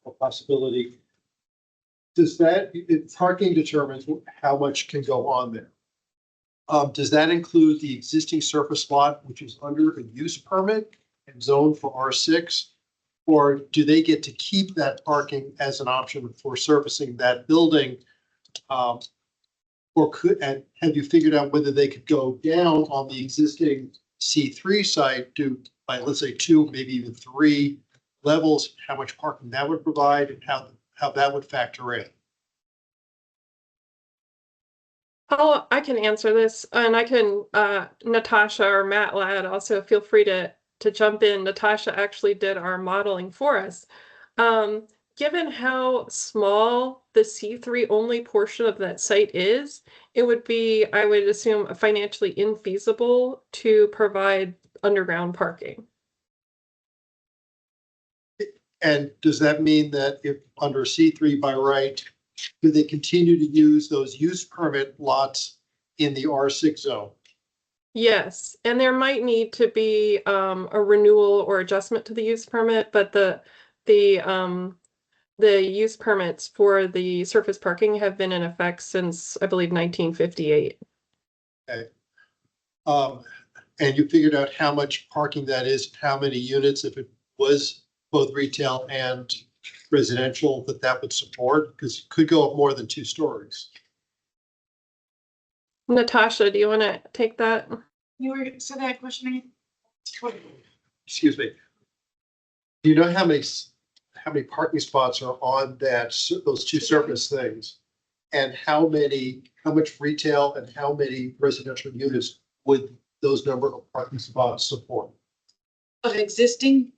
or possibility. Does that, if parking determines how much can go on there? Does that include the existing surface lot, which is under a use permit and zoned for R6? Or do they get to keep that parking as an option for servicing that building? Or and have you figured out whether they could go down on the existing C3 site to, by let's say 2, maybe even 3 levels, how much parking that would provide and how that would factor in? I can answer this, and I can, Natasha or Matt Ladd also feel free to jump in. Natasha actually did our modeling for us. Given how small the C3 only portion of that site is, it would be, I would assume, financially infeasible to provide underground parking. And does that mean that if under C3 by right, do they continue to use those use permit lots in the R6 zone? Yes, and there might need to be a renewal or adjustment to the use permit, but the use permits for the surface parking have been in effect since, I believe, 1958. Okay. And you figured out how much parking that is, how many units, if it was both retail and residential, that would support? Because it could go up more than 2 stories. Natasha, do you want to take that? You were, so that question again? Excuse me. Do you know how many parking spots are on those 2 surface things? And how much retail and how many residential units would those number of parking spots support? Of existing?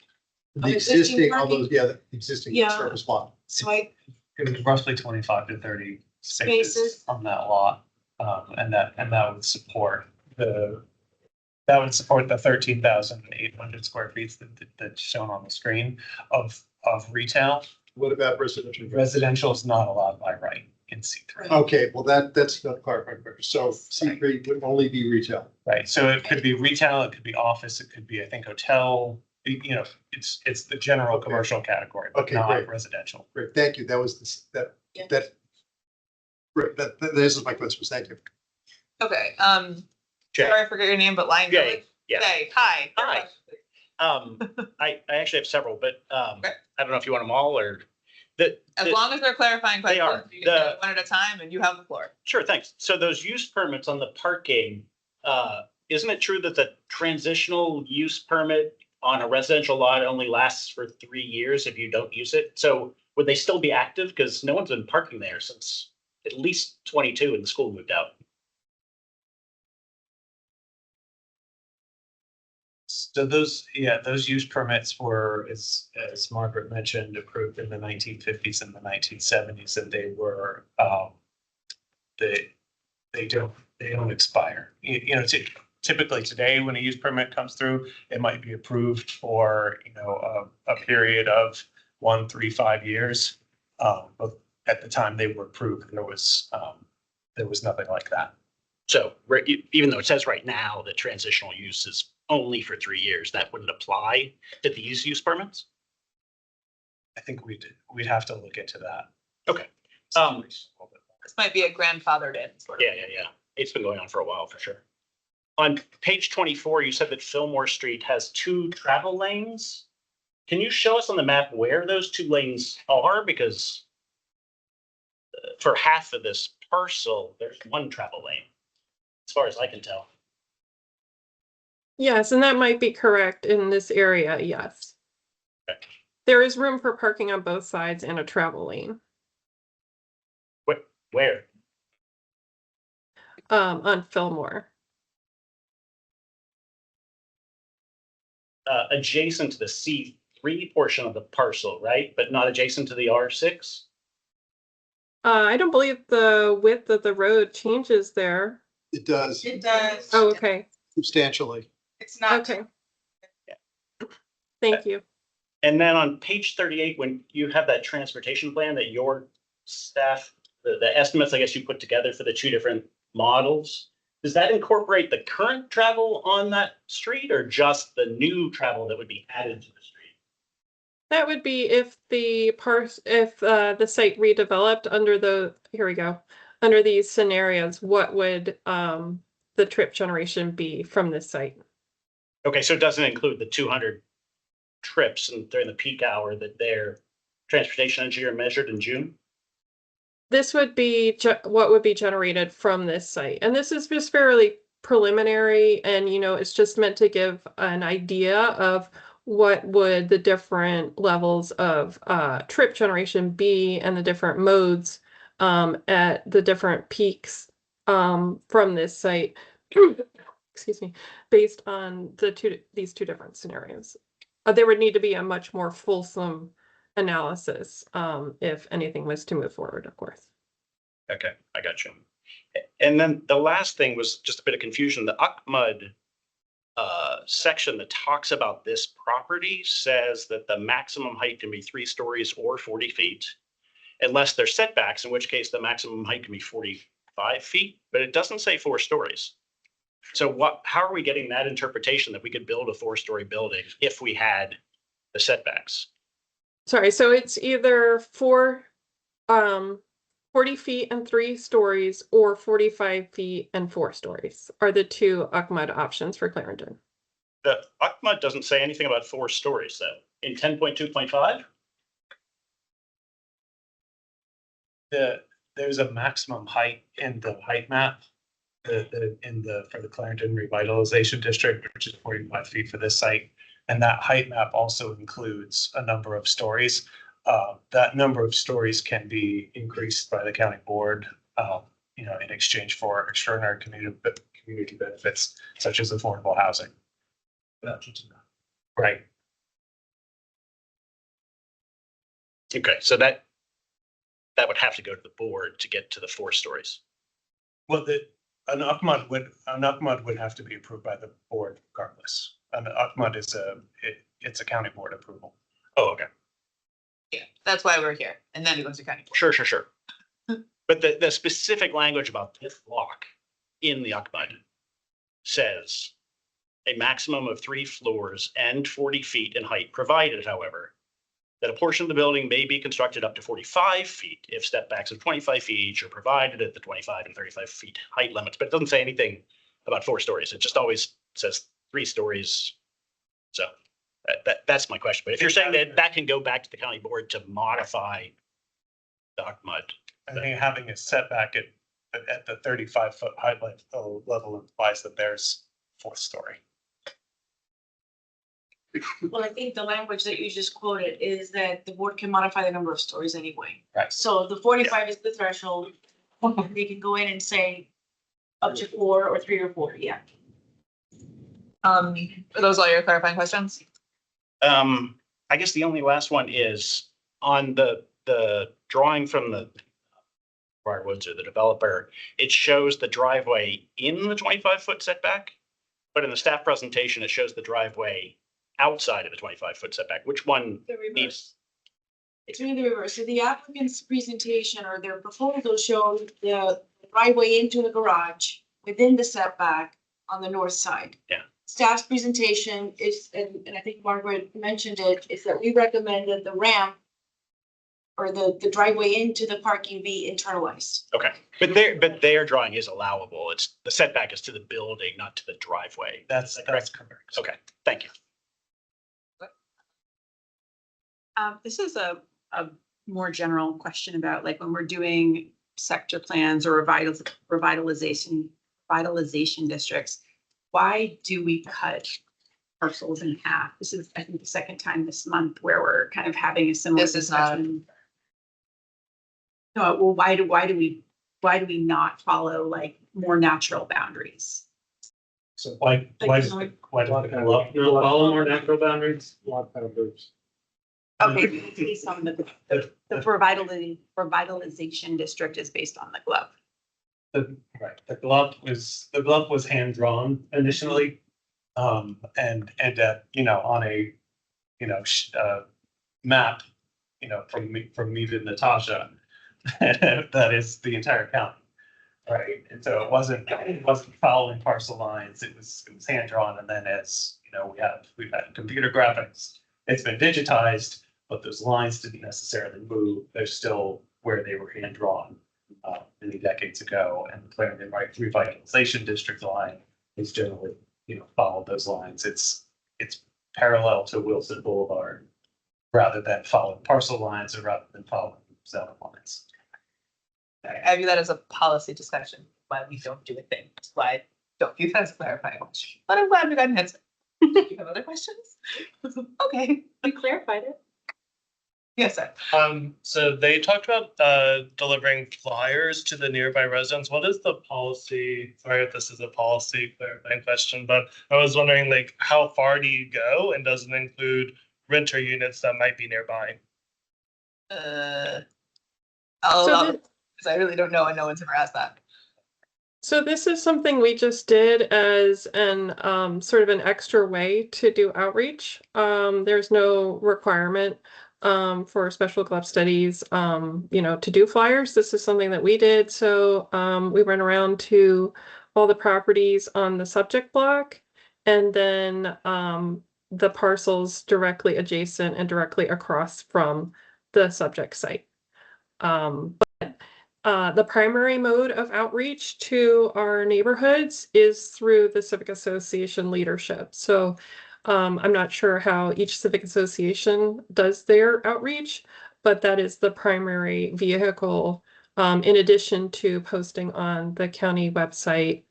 The existing on parking? those, the existing surface lot. So I, It was roughly 25 to 30 Spaces. spaces on that lot. And that would support the 13,800 square feet that's shown on the screen of retail. What about residential? Residential is not allowed by right in C3. Okay, well, that's not clarifying. So C3 would only be retail. Right, so it could be retail, it could be office, it could be, I think, hotel. You know, it's the general commercial category, but not great. residential. Great, thank you. That was great. This is my question. Thank you. Okay, Jay. sorry I forgot your name, but Lion Jay, Village. yes. Jay, hi. Hi. I actually have several, but I don't know if you want them all or As long as they're clarifying questions, are. you can do it one at a time and you have the floor. Sure, thanks. So those use permits on the parking, isn't it true that the transitional use permit on a residential lot only lasts for 3 years if you don't use it? So would they still be active? Because no one's been parking there since at least 22 and the school moved out. So those use permits were, as Margaret mentioned, approved in the 1950s and the 1970s, and they were they don't expire. You know, typically today when a use permit comes through, it might be approved for a period of 1, 3, 5 years. But at the time they were approved, there was nothing like that. So even though it says right now that transitional use is only for 3 years, that wouldn't apply to these use permits? I think we'd have to look into that. Okay. This might be a grandfathered in. Yeah. It's been going on for a while for sure. On page 24, you said that Fillmore Street has 2 travel lanes. Can you show us on the map where those 2 lanes are? Because for half of this parcel, there's 1 travel lane, as far as I can tell. Yes, and that might be correct in this area, yes. Okay. There is room for parking on both sides and a travel lane. Where? On Fillmore. Adjacent to the C3 portion of the parcel, right? But not adjacent to the R6? I don't believe the width of the road changes there. It does It does. Oh, okay, substantially. It's not. okay. Thank you. And then on page 38, when you have that transportation plan that your staff, the estimates, I guess you put together for the two different models, does that incorporate the current travel on that street or just the new travel that would be added to the street? That would be if the the site redeveloped under here we go, under these scenarios, what would the trip generation be from this site? Okay, so it doesn't include the 200 trips and during the peak hour that their transportation engineer measured in June? This would be what would be generated from this site. And this is just fairly preliminary, and it's just meant to give an idea of what would the different levels of trip generation be and the different modes at the different peaks from this site. Excuse me, based on these two different scenarios. There would need to be a much more fulsome analysis if anything was to move forward, of course. Okay, I got you. And then the last thing was just a bit of confusion. The UCMUD section that talks about this property says that the maximum height can be 3 stories or 40 feet, unless there's setbacks, in which case the maximum height can be 45 feet, but it doesn't say 4 stories. So how are we getting that interpretation that we could build a 4-story building if we had the setbacks? Sorry, so it's either 40 feet and 3 stories or 45 feet and 4 stories are the two UCMUD options for Clarendon. The UCMUD doesn't say anything about 4 stories though. In 10.2.5? There's a maximum height in the height map. For the Clarendon Revitalization District, which is 45 feet for this site. And that height map also includes a number of stories. That number of stories can be increased by the county board, in exchange for extraordinary community benefits, such as affordable housing. Right. Okay, so that would have to go to the board to get to the 4 stories. Well, an UCMUD would have to be approved by the board regardless. An UCMUD is it's a county board approval. Oh, okay. Yeah, that's why we're here. And then it goes to county board. Sure. But the specific language about this block in the UCMUD says a maximum of 3 floors and 40 feet in height, provided, however, that a portion of the building may be constructed up to 45 feet if stepbacks of 25 feet each are provided at the 25 and 35 feet height limits. But it doesn't say anything about 4 stories. It just always says 3 stories. So that's my question. But if you're saying that can go back to the county board to modify the UCMUD. I think having a setback at the 35-foot height level implies that there's 4th story. Well, I think the language that you just quoted is that the board can modify the number of stories anyway. Right. So the 45 is the threshold. They can go in and say up to 4 or 3 or 4, yeah. Are those all your clarifying questions? I guess the only last one is on the drawing from the Briarwoods or the developer, it shows the driveway in the 25-foot setback, but in the staff presentation, it shows the driveway outside of the 25-foot setback. Which one The reverse. needs? It's really the reverse. So the applicant's presentation or their proposal showed the driveway into the garage within the setback on the north side. Yeah. Staff's presentation is, and I think Margaret mentioned it, is that we recommend that the ramp or the driveway into the parking be internalized. Okay, but their drawing is allowable. It's the setback is to the building, not to the driveway. That's correct. Okay, thank you. This is a more general question about like when we're doing sector plans or revitalization districts, why do we cut parcels in half? This is, I think, the second time this month where we're kind of having a similar discussion. No, well, why do we not follow like more natural boundaries? So why does the follow more natural boundaries? Lot boundaries. Okay, based on the revitalization district is based on the GLUP. The GLUP was hand drawn initially. And on a, map, from me to Natasha, that is the entire county. Right, and so it wasn't following parcel lines, it was hand drawn, and then as, we've had computer graphics, it's been digitized, but those lines didn't necessarily move, they're still where they were hand drawn many decades ago, and the Clarendon Revitalization District line is generally, followed those lines, it's parallel to Wilson Boulevard, rather than following parcel lines or rather than following zone lines. I view that as a policy discussion, why we don't do a thing. That's why I don't view that as a clarifying question. But I'm glad we got an answer. Do you have other questions? Okay. We clarified it. Yes, sir. So they talked about delivering flyers to the nearby residents. What is the policy? Sorry if this is a policy clarifying question, but I was wondering, like, how far do you go, and does it include renter units that might be nearby? Because I really don't know, and no one's ever asked that. So this is something we just did as an sort of an extra way to do outreach. There's no requirement for special GLUP studies, to do flyers. This is something that we did. So we went around to all the properties on the subject block, and then the parcels directly adjacent and directly across from the subject site. The primary mode of outreach to our neighborhoods is through the Civic Association leadership. So I'm not sure how each civic association does their outreach, but that is the primary vehicle, in addition to posting on the county website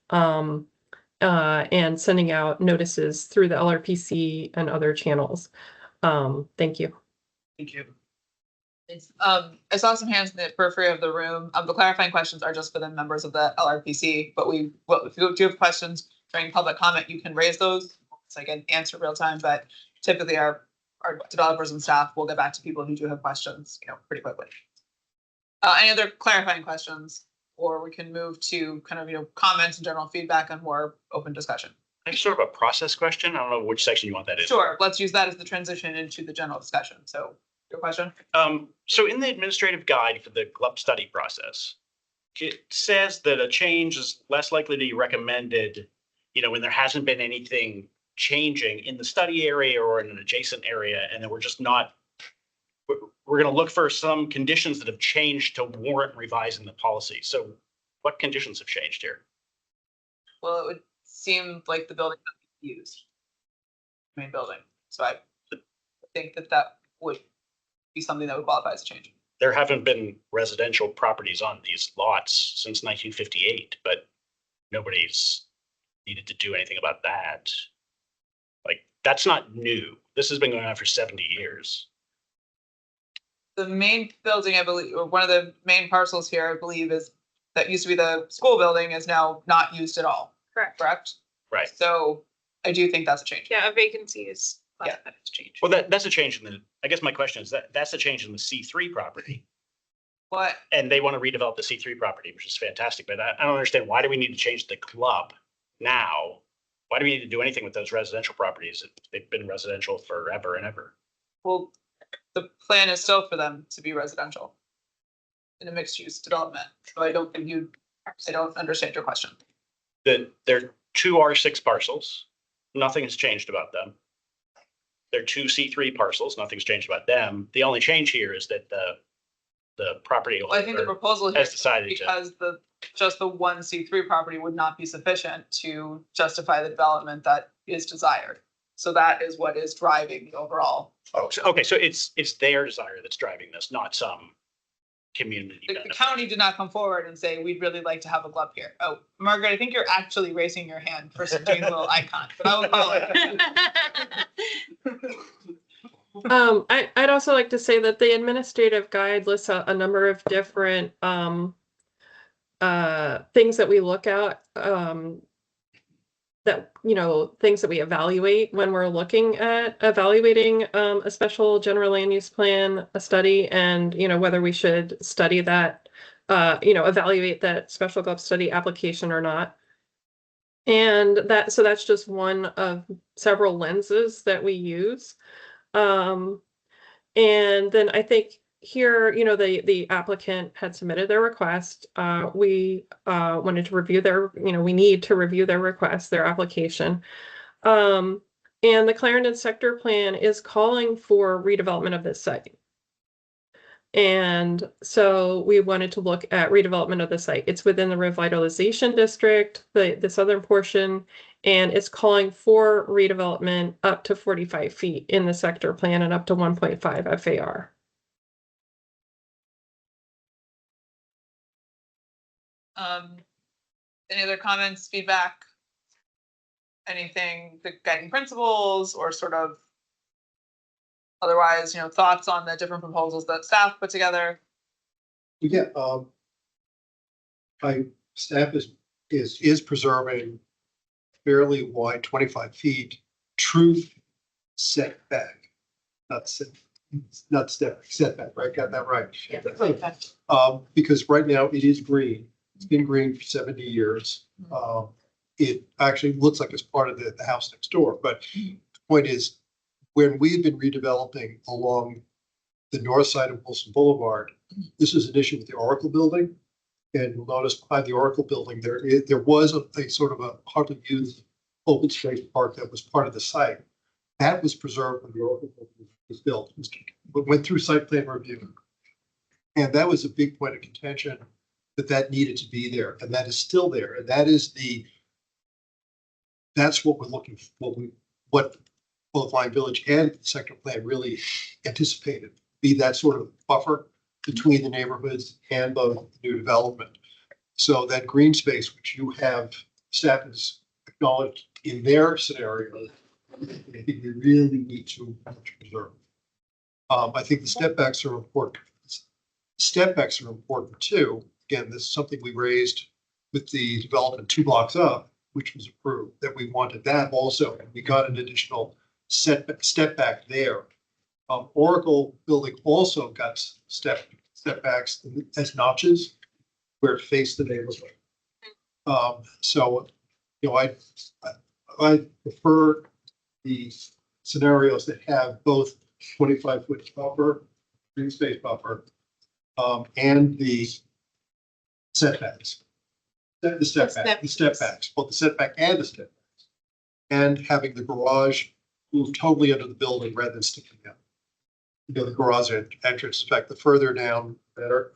and sending out notices through the LRPC and other channels. Thank you. Thank you. I saw some hands in the periphery of the room. The clarifying questions are just for the members of the LRPC, but if you do have questions during public comment, you can raise those so I can answer real time, but typically our developers and staff will get back to people who do have questions, pretty quickly. Any other clarifying questions, or we can move to kind of, comments and general feedback and more open discussion. I have sort of a process question. I don't know which section you want that in. Sure, let's use that as the transition into the general discussion. So your question? So in the administrative guide for the GLUP study process, it says that a change is less likely to be recommended, when there hasn't been anything changing in the study area or in an adjacent area, and then we're going to look for some conditions that have changed to warrant revising the policy. So what conditions have changed here? Well, it would seem like the building that we used, main building. So I think that would be something that would qualify as a change. There haven't been residential properties on these lots since 1958, but nobody's needed to do anything about that. Like, that's not new. This has been going on for 70 years. The main building, I believe, or one of the main parcels here, I believe, is that used to be the school building is now not used at all. Correct. Correct? Right. So I do think that's a change. Yeah, a vacancy is that has changed. Well, that's a change in the, I guess my question is that's a change in the C3 property. What? And they want to redevelop the C3 property, which is fantastic, but I don't understand, why do we need to change the club now? Why do we need to do anything with those residential properties? They've been residential forever and ever. Well, the plan is still for them to be residential in a mixed use development. So I don't understand your question. There are 2 R6 parcels. Nothing has changed about them. There are 2 C3 parcels. Nothing's changed about them. The only change here is that the property owner Well, I think the proposal here has decided because just the one C3 property would not be sufficient to justify the development that is desired. So that is what is driving the overall. Oh, okay. So it's their desire that's driving this, not some community. The county did not come forward and say, we'd really like to have a GLUP here. Oh, Margaret, I think you're actually raising your hand for doing a little icon, but I will follow it. I'd also like to say that the administrative guide lists a number of different things that we look at that, things that we evaluate when we're looking at evaluating a special general land use plan, a study, and, whether we should study that, evaluate that special GLUP study application or not. And so that's just one of several lenses that we use. And then I think here, the applicant had submitted their request. We wanted to review we need to review their request, their application. And the Clarendon sector plan is calling for redevelopment of this site. And so we wanted to look at redevelopment of the site. It's within the revitalization district, the southern portion, and it's calling for redevelopment up to 45 feet in the sector plan and up to 1.5 FAR. Any other comments, feedback, anything, the guiding principles, or sort of otherwise, thoughts on the different proposals that staff put together? Yeah, my staff is preserving fairly wide 25 feet true setback, not setback, right? Got that right. Yeah. Because right now it is green. It's been green for 70 years. It actually looks like it's part of the house next door. But the point is, when we've been redeveloping along the north side of Wilson Boulevard, this is an issue with the Oracle building. And you'll notice behind the Oracle building, there was a sort of a hardly used open space park that was part of the site. That was preserved when the Oracle building was built. It went through site plan review. And that was a big point of contention that needed to be there. And that is still there. And that's what we're looking for, what both Lime Village and the sector plan really anticipated, be that sort of buffer between the neighborhoods and the new development. So that green space, which you have, staff has acknowledged in their scenario, I think we really need to preserve. I think the step backs are important. Step backs are important too. Again, this is something we raised with the development 2 blocks up, which was approved, that we wanted that also. And we got an additional step back there. Oracle building also got step backs as notches where it faced the neighborhood. So, I prefer the scenarios that have both 25-foot buffer, green space buffer, and the setbacks. The step backs, both the setback and the step backs. And having the garage move totally under the building rather than sticking out. The garage entrance, in fact, the further down, better.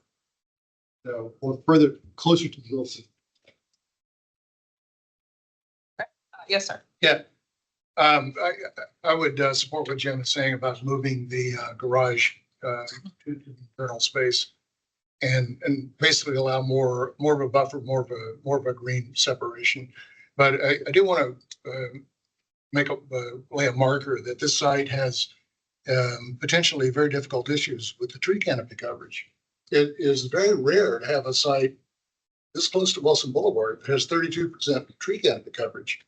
Or further, closer to the Wilson. Yes, sir. Yeah. I would support what Jen is saying about moving the garage to the internal space and basically allow more of a buffer, more of a green separation. But I do want to lay a marker that this site has potentially very difficult issues with the tree canopy coverage. It is very rare to have a site this close to Wilson Boulevard that has 32% tree canopy coverage.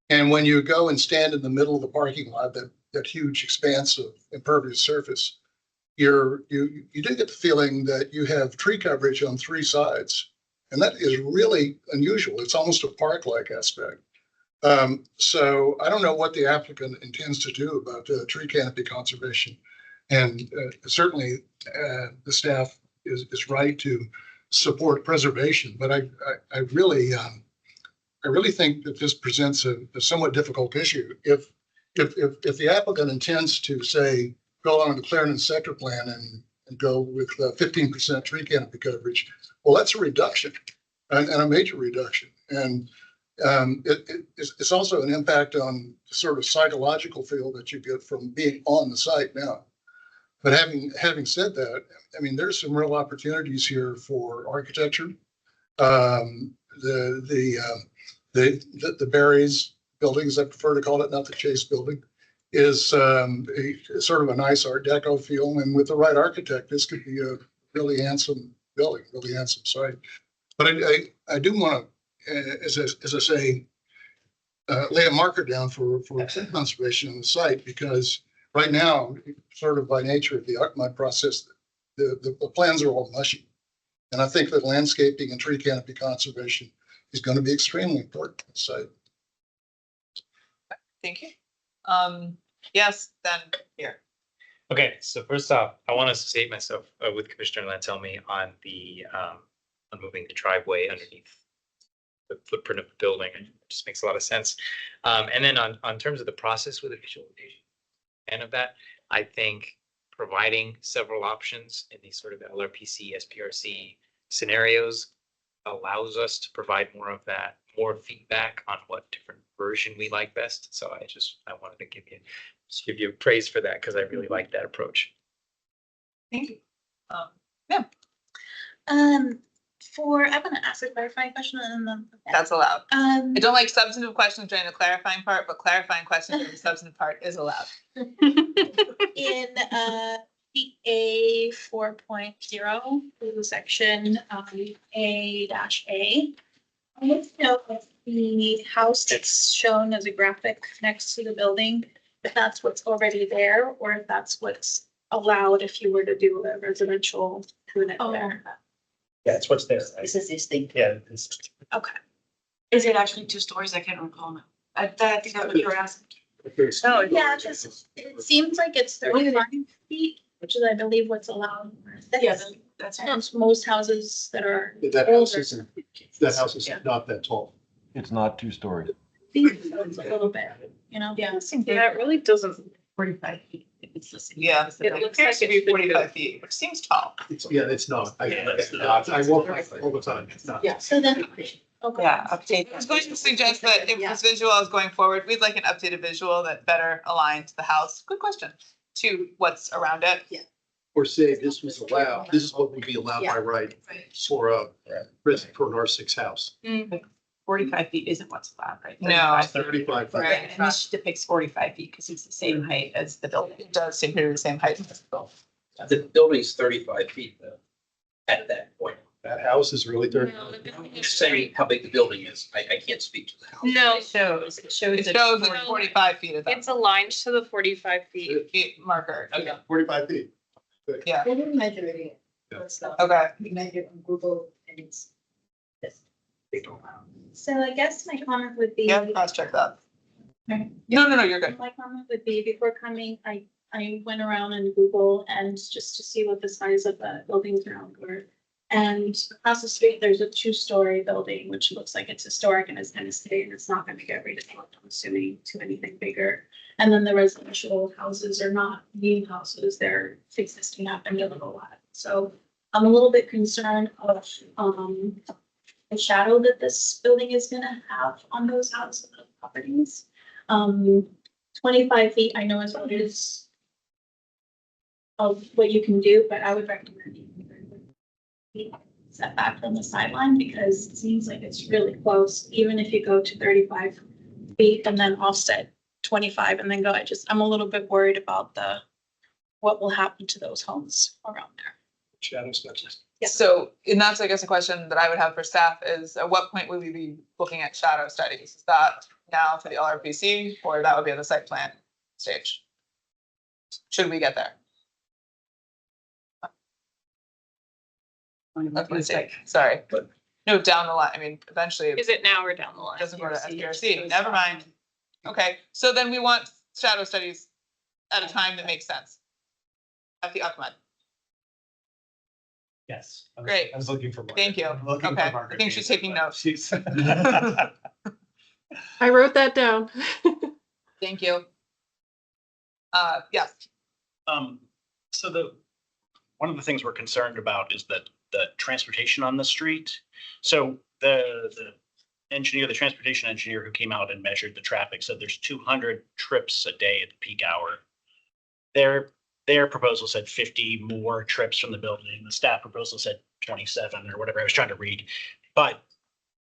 And when you go and stand in the middle of the parking lot, that huge expanse of impervious surface, you do get the feeling that you have tree coverage on 3 sides. And that is really unusual. It's almost a park-like aspect. So I don't know what the applicant intends to do about tree canopy conservation. And certainly the staff is right to support preservation. But I really think that this presents a somewhat difficult issue. If the applicant intends to say, go on the Clarendon sector plan and go with 15% tree canopy coverage, well, that's a reduction and a major reduction. And it's also an impact on the sort of psychological feel that you get from being on the site now. But having said that, I mean, there's some real opportunities here for architecture. The Barry's building, as I prefer to call it, not the Chase building, is sort of a nice Art Deco feel. And with the right architect, this could be a really handsome building, really handsome site. But I do want to, as I say, lay a marker down for conservation on the site, because right now, sort of by nature of the ARCMUD process, the plans are all mushy. And I think that landscaping and tree canopy conservation is going to be extremely important on the site. Thank you. Yes, then here. Okay, so first off, I want to associate myself with Commissioner Lantelmi on the on moving the driveway underneath the footprint of the building. It just makes a lot of sense. And then on terms of the process with the visualization and of that, I think providing several options in these sort of LRPC, SPRC scenarios allows us to provide more feedback on what different version we like best. So I wanted to give you praise for that, because I really like that approach. Thank you. I want to ask a clarifying question and then. That's allowed. I don't like substantive questions during the clarifying part, but clarifying questions during the substantive part is allowed. In PA 4.0, section A-A. I want to know if the house that's shown as a graphic next to the building, if that's what's already there, or if that's what's allowed if you were to do a residential unit there. Yeah, it's what's there. This is this thing. Yeah. Okay. Is it actually 2 stories? I can't recall now. I think that's what you were asking. Oh, yeah, it seems like it's 35 feet, which is, I believe, what's allowed. Yeah, that's Most houses that are That house older. is Yeah. not that tall. It's not 2 stories. It's a little bit, you know? Yeah. Yeah, it really doesn't. 45 feet. It's the same. Yeah, It looks like appears to be 45 feet, which seems tall. It's not. Yeah, it's I walk all the time. It's not. Yeah. So then, okay. Yeah, update. I was going to suggest that if this visual is going forward, we'd like an updated visual that better aligns the house. Good question. To what's around it. Yeah. Or say this was allowed, this is what would be allowed by right for a for an R6 house. 45 feet isn't what's allowed, right? No. 35 feet. Right. And this depicts 45 feet because it's the same height as the building. It does seem to be the same height as the building. The building's 35 feet though, at that point. That house is really 30. Just saying how big the building is. I can't speak to the house. No, It shows It shows it's 45 feet at that it's aligned to the 45 feet. feet marker. Okay. 45 feet. Yeah, We didn't measure it yet. Yeah. So okay. we measured on Google and it's this. So I guess my comment would be. Yeah, cross check that. Right. No, you're good. My comment would be, before coming, I went around on Google and just to see what the size of the buildings around were. And across the street, there's a 2-story building, which looks like it's historic and is going to stay, and it's not going to get redeveloped, I'm assuming, to anything bigger. And then the residential houses are not new houses, they're existing up and a little lot. So I'm a little bit concerned of the shadow that this building is gonna have on those houses and properties. 25 feet, I know is what it is of what you can do, but I would recommend you set back from the sideline, because it seems like it's really close, even if you go to 35 feet and then offset 25 and then go, I'm a little bit worried about what will happen to those homes around there. Shadow studies. Yeah. So, and that's, I guess, a question that I would have for staff is, at what point would we be looking at shadow studies? Is that now for the LRPC, or that would be at the site plan stage? Should we get there? That's my mistake. Sorry. No, down the line. I mean, eventually. Is it now or down the line? It doesn't go to SPRC. Never mind. Okay, so then we want shadow studies at a time that makes sense. At the UCMUD. Yes. Great. I was looking for. Thank you. Okay, I think she's taking notes. I wrote that down. Thank you. Yes. So one of the things we're concerned about is that the transportation on the street. So the transportation engineer who came out and measured the traffic said there's 200 trips a day at the peak hour. Their proposal said 50 more trips from the building. The staff proposal said 27 or whatever I was trying to read. But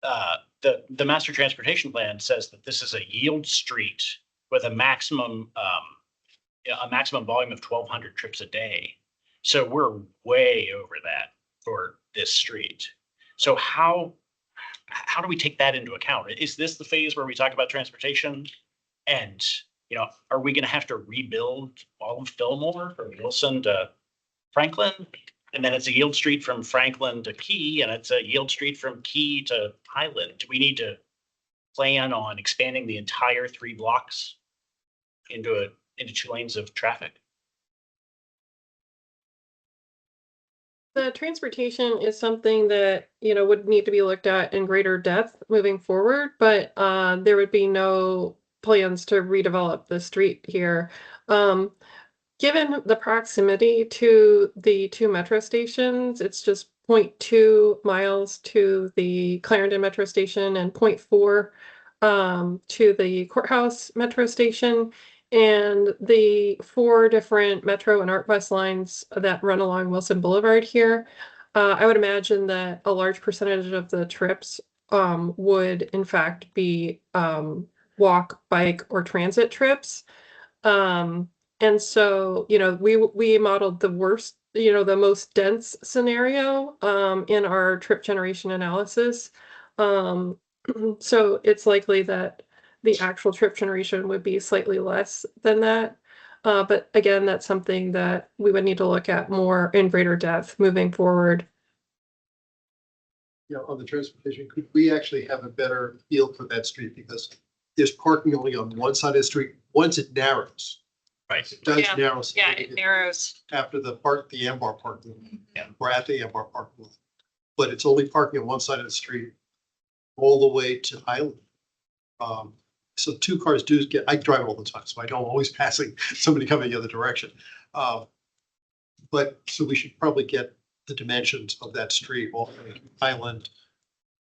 the master transportation plan says that this is a yield street with a maximum volume of 1,200 trips a day. So we're way over that for this street. So how how do we take that into account? Is this the phase where we talk about transportation? And, are we gonna have to rebuild all of Fillmore from Wilson to Franklin? And then it's a yield street from Franklin to Key, and it's a yield street from Key to Highland. Do we need to plan on expanding the entire 3 blocks into 2 lanes of traffic? The transportation is something that, would need to be looked at in greater depth moving forward, but there would be no plans to redevelop the street here. Given the proximity to the 2 metro stations, it's just 0.2 miles to the Clarendon metro station and 0.4 to the courthouse metro station. And the 4 different metro and ART bus lines that run along Wilson Boulevard here, I would imagine that a large percentage of the trips would in fact be walk, bike, or transit trips. And so, we modeled the worst, the most dense scenario in our trip generation analysis. So it's likely that the actual trip generation would be slightly less than that. But again, that's something that we would need to look at more in greater depth moving forward. On the transportation, could we actually have a better feel for that street? Because there's parking only on one side of the street. Once it narrows. Right. It does Yeah. narrow. Yeah, it narrows. After the Ambar parking. Or at the Ambar parking lot. But it's only parking on one side of the street all the way to Highland. So 2 cars do I drive all the time, so I know I'm always passing somebody coming the other direction. But so we should probably get the dimensions of that street, all the way from Highland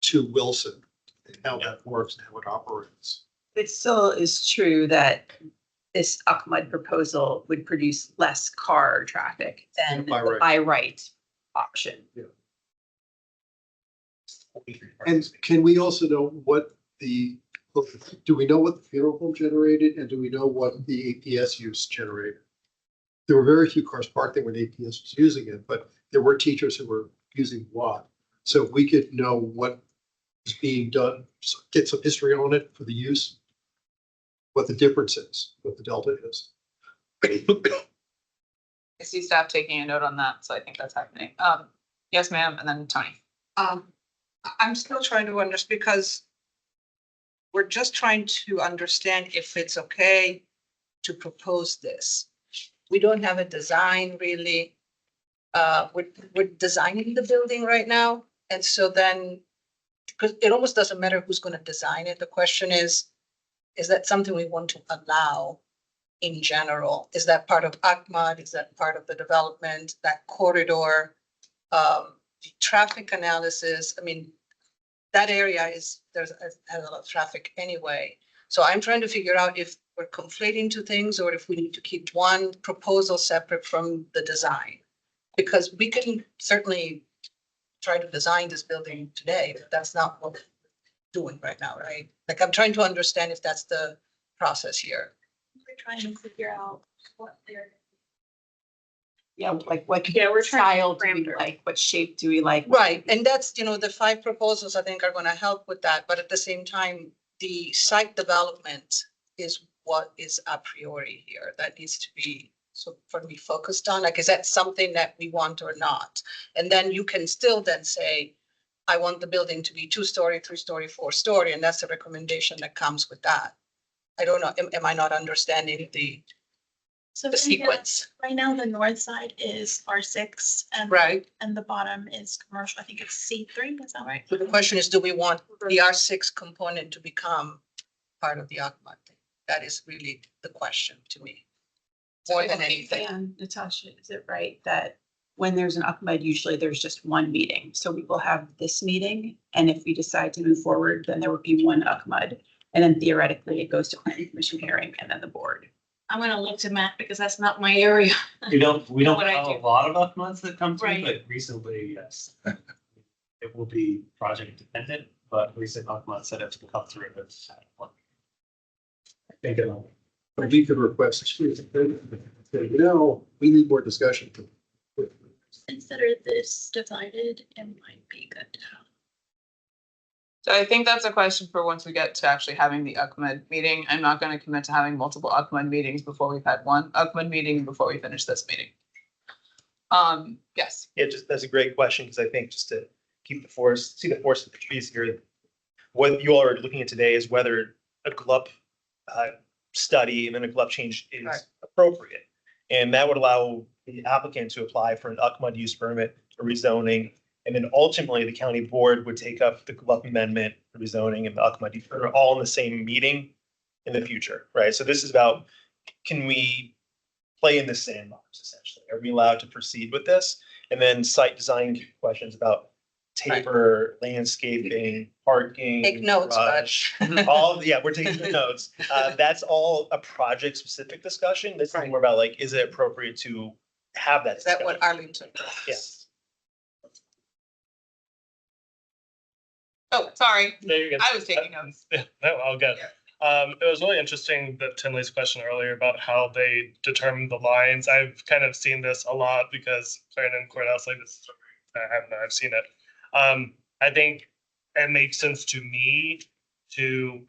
to Wilson, and how that works and how it operates. It still is true that this UCMUD proposal would produce less car traffic than By the right. by right option. And can we also know do we know what the funeral home generated, and do we know what the APS use generated? There were very few cars parked there when APS was using it, but there were teachers who were using the lot. So if we could know what is being done, get some history on it for the use, what the difference is, what the delta is. I see staff taking a note on that, so I think that's happening. Yes, ma'am, and then Tony. I'm still trying to understand, because we're just trying to understand if it's okay to propose this. We don't have a design really. We're designing the building right now. And so then, because it almost doesn't matter who's going to design it. The question is that something we want to allow in general? Is that part of UCMUD? Is that part of the development, that corridor, the traffic analysis? I mean, that area has a lot of traffic anyway. So I'm trying to figure out if we're conflating 2 things or if we need to keep one proposal separate from the design. Because we can certainly try to design this building today, but that's not what we're doing right now, right? Like, I'm trying to understand if that's the process here. We're trying to figure out what they're. Yeah, like what we're style do we like? What shape do we like? Right, and that's, the 5 proposals I think are gonna help with that, but at the same time, the site development is what is a priori here. That needs to be, so for me, focused on, like, is that something that we want or not? And then you can still then say, I want the building to be 2-story, 3-story, 4-story, and that's the recommendation that comes with that. I don't know, am I not understanding the sequence? Right now, the north side is R6 and. Right. And the bottom is commercial. I think it's C3, is that right? So the question is, do we want the R6 component to become part of the UCMUD? That is really the question to me. More than anything. And Natasha, is it right that when there's an UCMUD, usually there's just one meeting? So we will have this meeting, and if we decide to move forward, then there would be one UCMUD. And then theoretically, it goes to planning commission hearing and then the board. I'm gonna look to Matt because that's not my area. We don't What I have do. a lot of months that come through, Right. but recently, yes. It will be project dependent, but recent months that have come through. It's one. I think it'll. But we could request, we need more discussion. Consider this divided, it might be good to have. So I think that's a question for once we get to actually having the UCMED meeting. I'm not going to commit to having multiple UCMED meetings before we've had one UCMED meeting before we finish this meeting. Yes. Yeah, just that's a great question, because I think just to keep the forest, see the forest of the trees here, what you all are looking at today is whether a GLUP study and then a GLUP change is Right. appropriate. And that would allow the applicant to apply for an UCMUD use permit or rezoning. And then ultimately the county board would take up the GLUP amendment, the rezoning, and the UCMUD use permit all in the same meeting in the future, right? So this is about, can we play in the sandbox essentially? Are we allowed to proceed with this? And then site design questions about taper, landscaping, parking. Take notes, garage, all, yeah, we're taking the notes. That's all a project specific discussion. This is more about like, is it appropriate to have that? Is that what Arlington does? Yes. Oh, sorry. There you go. I was taking notes. No, all good. It was really interesting that Tinley's question earlier about how they determine the lines. I've kind of seen this a lot because Clarendon Courthouse, like this, I've seen it. I think it makes sense to me to,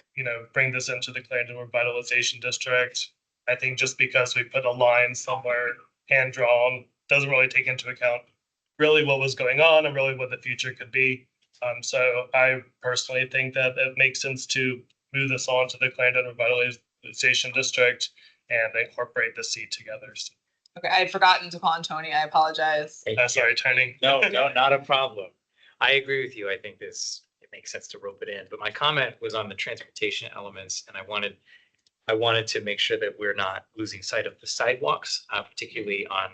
bring this into the Clarendon Revitalization District. I think just because we put a line somewhere hand drawn doesn't really take into account really what was going on and really what the future could be. So I personally think that it makes sense to move this on to the Clarendon Revitalization District and incorporate the C together. So, Okay, I had forgotten to call on Tony. I apologize. sorry, Tony. No, not a problem. I agree with you. I think it makes sense to rope it in, but my comment was on the transportation elements, and I wanted to make sure that we're not losing sight of the sidewalks, particularly on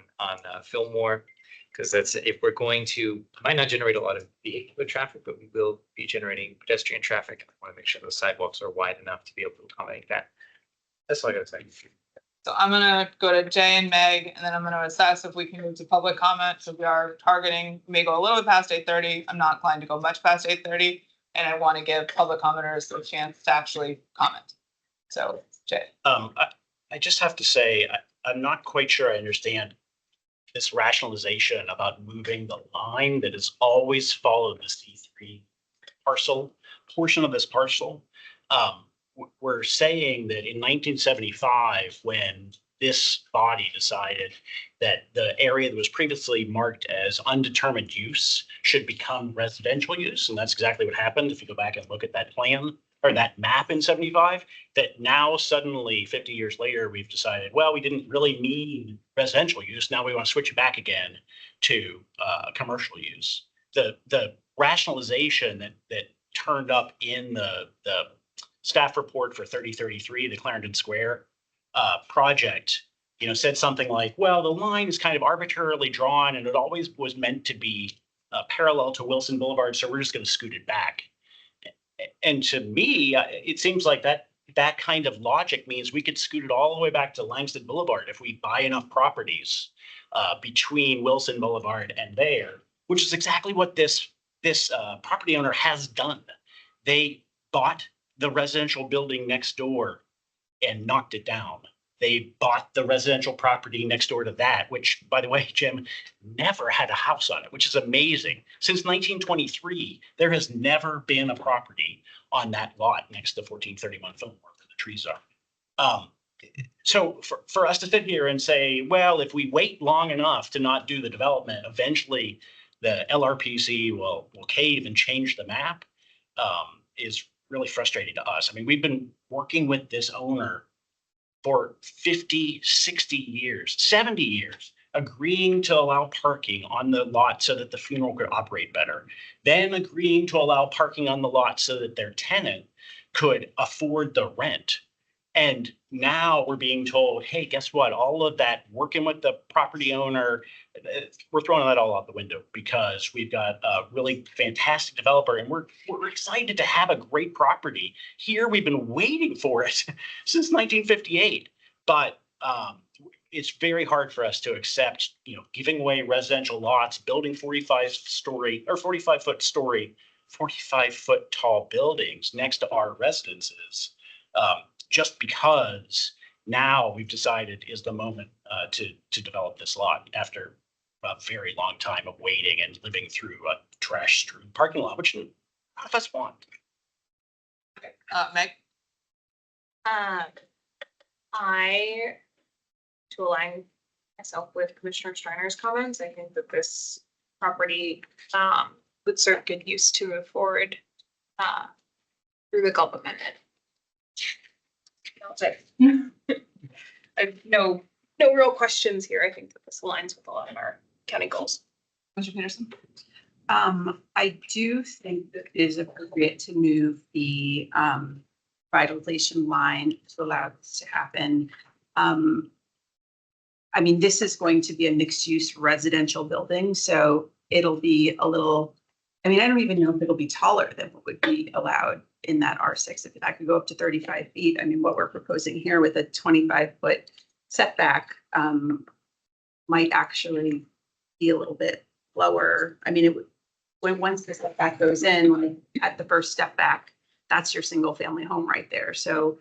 Fillmore, because that's, if we're going to, might not generate a lot of vehicular traffic, but we will be generating pedestrian traffic. I want to make sure those sidewalks are wide enough to be able to accommodate that. That's all I gotta say. So I'm gonna go to Jay and Meg, and then I'm gonna assess if we can move to public comment. So we are targeting, may go a little bit past 8:30. I'm not inclined to go much past 8:30, and I want to give public commenters a chance to actually comment. So Jay. I just have to say, I'm not quite sure I understand this rationalization about moving the line that has always followed the C3 portion of this parcel. We're saying that in 1975, when this body decided that the area that was previously marked as undetermined use should become residential use, and that's exactly what happened. If you go back and look at that plan or that map in 75, that now suddenly 50 years later, we've decided, well, we didn't really need residential use. Now we want to switch it back again to commercial use. The rationalization that turned up in the staff report for 3033, the Clarendon Square project, said something like, well, the line is kind of arbitrarily drawn and it always was meant to be parallel to Wilson Boulevard, so we're just going to scoot it back. And to me, it seems like that kind of logic means we could scoot it all the way back to Langston Boulevard if we buy enough properties between Wilson Boulevard and there, which is exactly what this property owner has done. They bought the residential building next door and knocked it down. They bought the residential property next door to that, which, by the way, Jim, never had a house on it, which is amazing. Since 1923, there has never been a property on that lot next to 1431 Fillmore where the trees are. So for us to sit here and say, well, if we wait long enough to not do the development, eventually the LRPC will cave and change the map, is really frustrating to us. I mean, we've been working with this owner for 50, 60 years, 70 years, agreeing to allow parking on the lot so that the funeral could operate better, then agreeing to allow parking on the lot so that their tenant could afford the rent. And now we're being told, hey, guess what? All of that working with the property owner, we're throwing that all out the window because we've got a really fantastic developer and we're excited to have a great property here. We've been waiting for it since 1958, but it's very hard for us to accept, giving away residential lots, building 45-foot tall buildings next to our residences. Just because now we've decided is the moment to develop this lot after a very long time of waiting and living through a trash-strewn parking lot, which none of us want. Okay, Meg? To align myself with Commissioner Steiner's comments, I think that this property would serve good use to move forward through the Gulf Amendment. That's it. I have no real questions here. I think that this aligns with a lot of our county goals. Commissioner Peterson? I do think that it is appropriate to move the revitalization line to allow this to happen. I mean, this is going to be a mixed-use residential building, so it'll be a little, I mean, I don't even know if it'll be taller than what would be allowed in that R6. If that could go up to 35 feet, I mean, what we're proposing here with a 25-foot setback might actually be a little bit lower. I mean, it would, once the setback goes in, like at the first step back, that's your single family home right there. So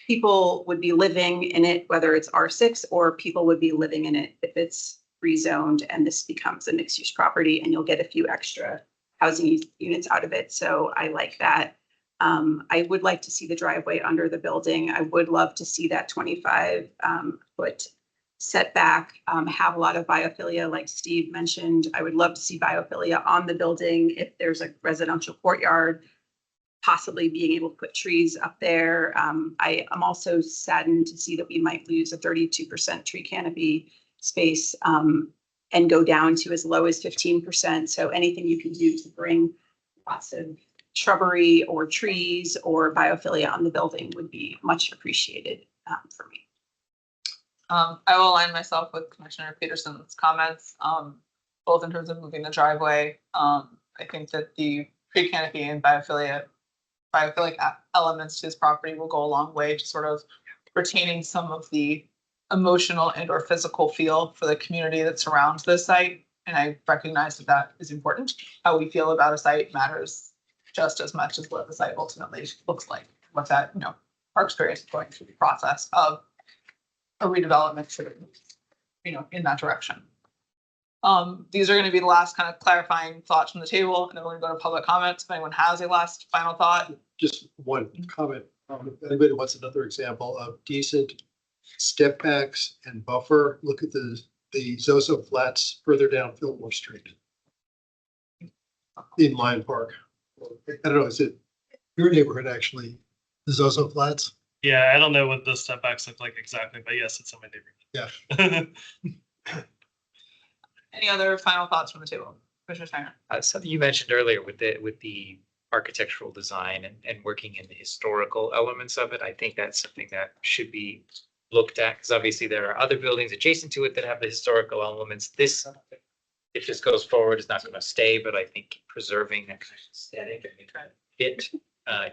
people would be living in it, whether it's R6 or people would be living in it if it's rezoned and this becomes a mixed use property, and you'll get a few extra housing units out of it. So I like that. I would like to see the driveway under the building. I would love to see that 25-foot setback, have a lot of biophilia, like Steve mentioned. I would love to see biophilia on the building if there's a residential courtyard, possibly being able to put trees up there. I am also saddened to see that we might lose a 32% tree canopy space and go down to as low as 15%. So anything you can do to bring lots of shrubbery or trees or biophilia on the building would be much appreciated for me. I will align myself with Commissioner Peterson's comments, both in terms of moving the driveway. I think that the tree canopy and biophilic elements to his property will go a long way to sort of retaining some of the emotional and or physical feel for the community that surrounds this site. And I recognize that that is important. How we feel about a site matters just as much as what the site ultimately looks like. What that, our experience going through the process of a redevelopment should, in that direction. These are going to be the last kind of clarifying thoughts from the table, and then we're going to go to public comments. If anyone has a last final thought. Just one comment. If anybody wants another example of decent step backs and buffer, look at the Zozo Flats further down Fillmore Street in Lion Park. I don't know, is it your neighborhood actually, the Zozo Flats? Yeah, I don't know what the setbacks look like exactly, but yes, it's in my neighborhood. Yeah. Any other final thoughts from the table? Commissioner Steiner? Something you mentioned earlier with the architectural design and working in the historical elements of it, I think that's something that should be looked at, because obviously there are other buildings adjacent to it that have the historical elements. This, if this goes forward, is not going to stay, but I think preserving that kind of aesthetic and trying to fit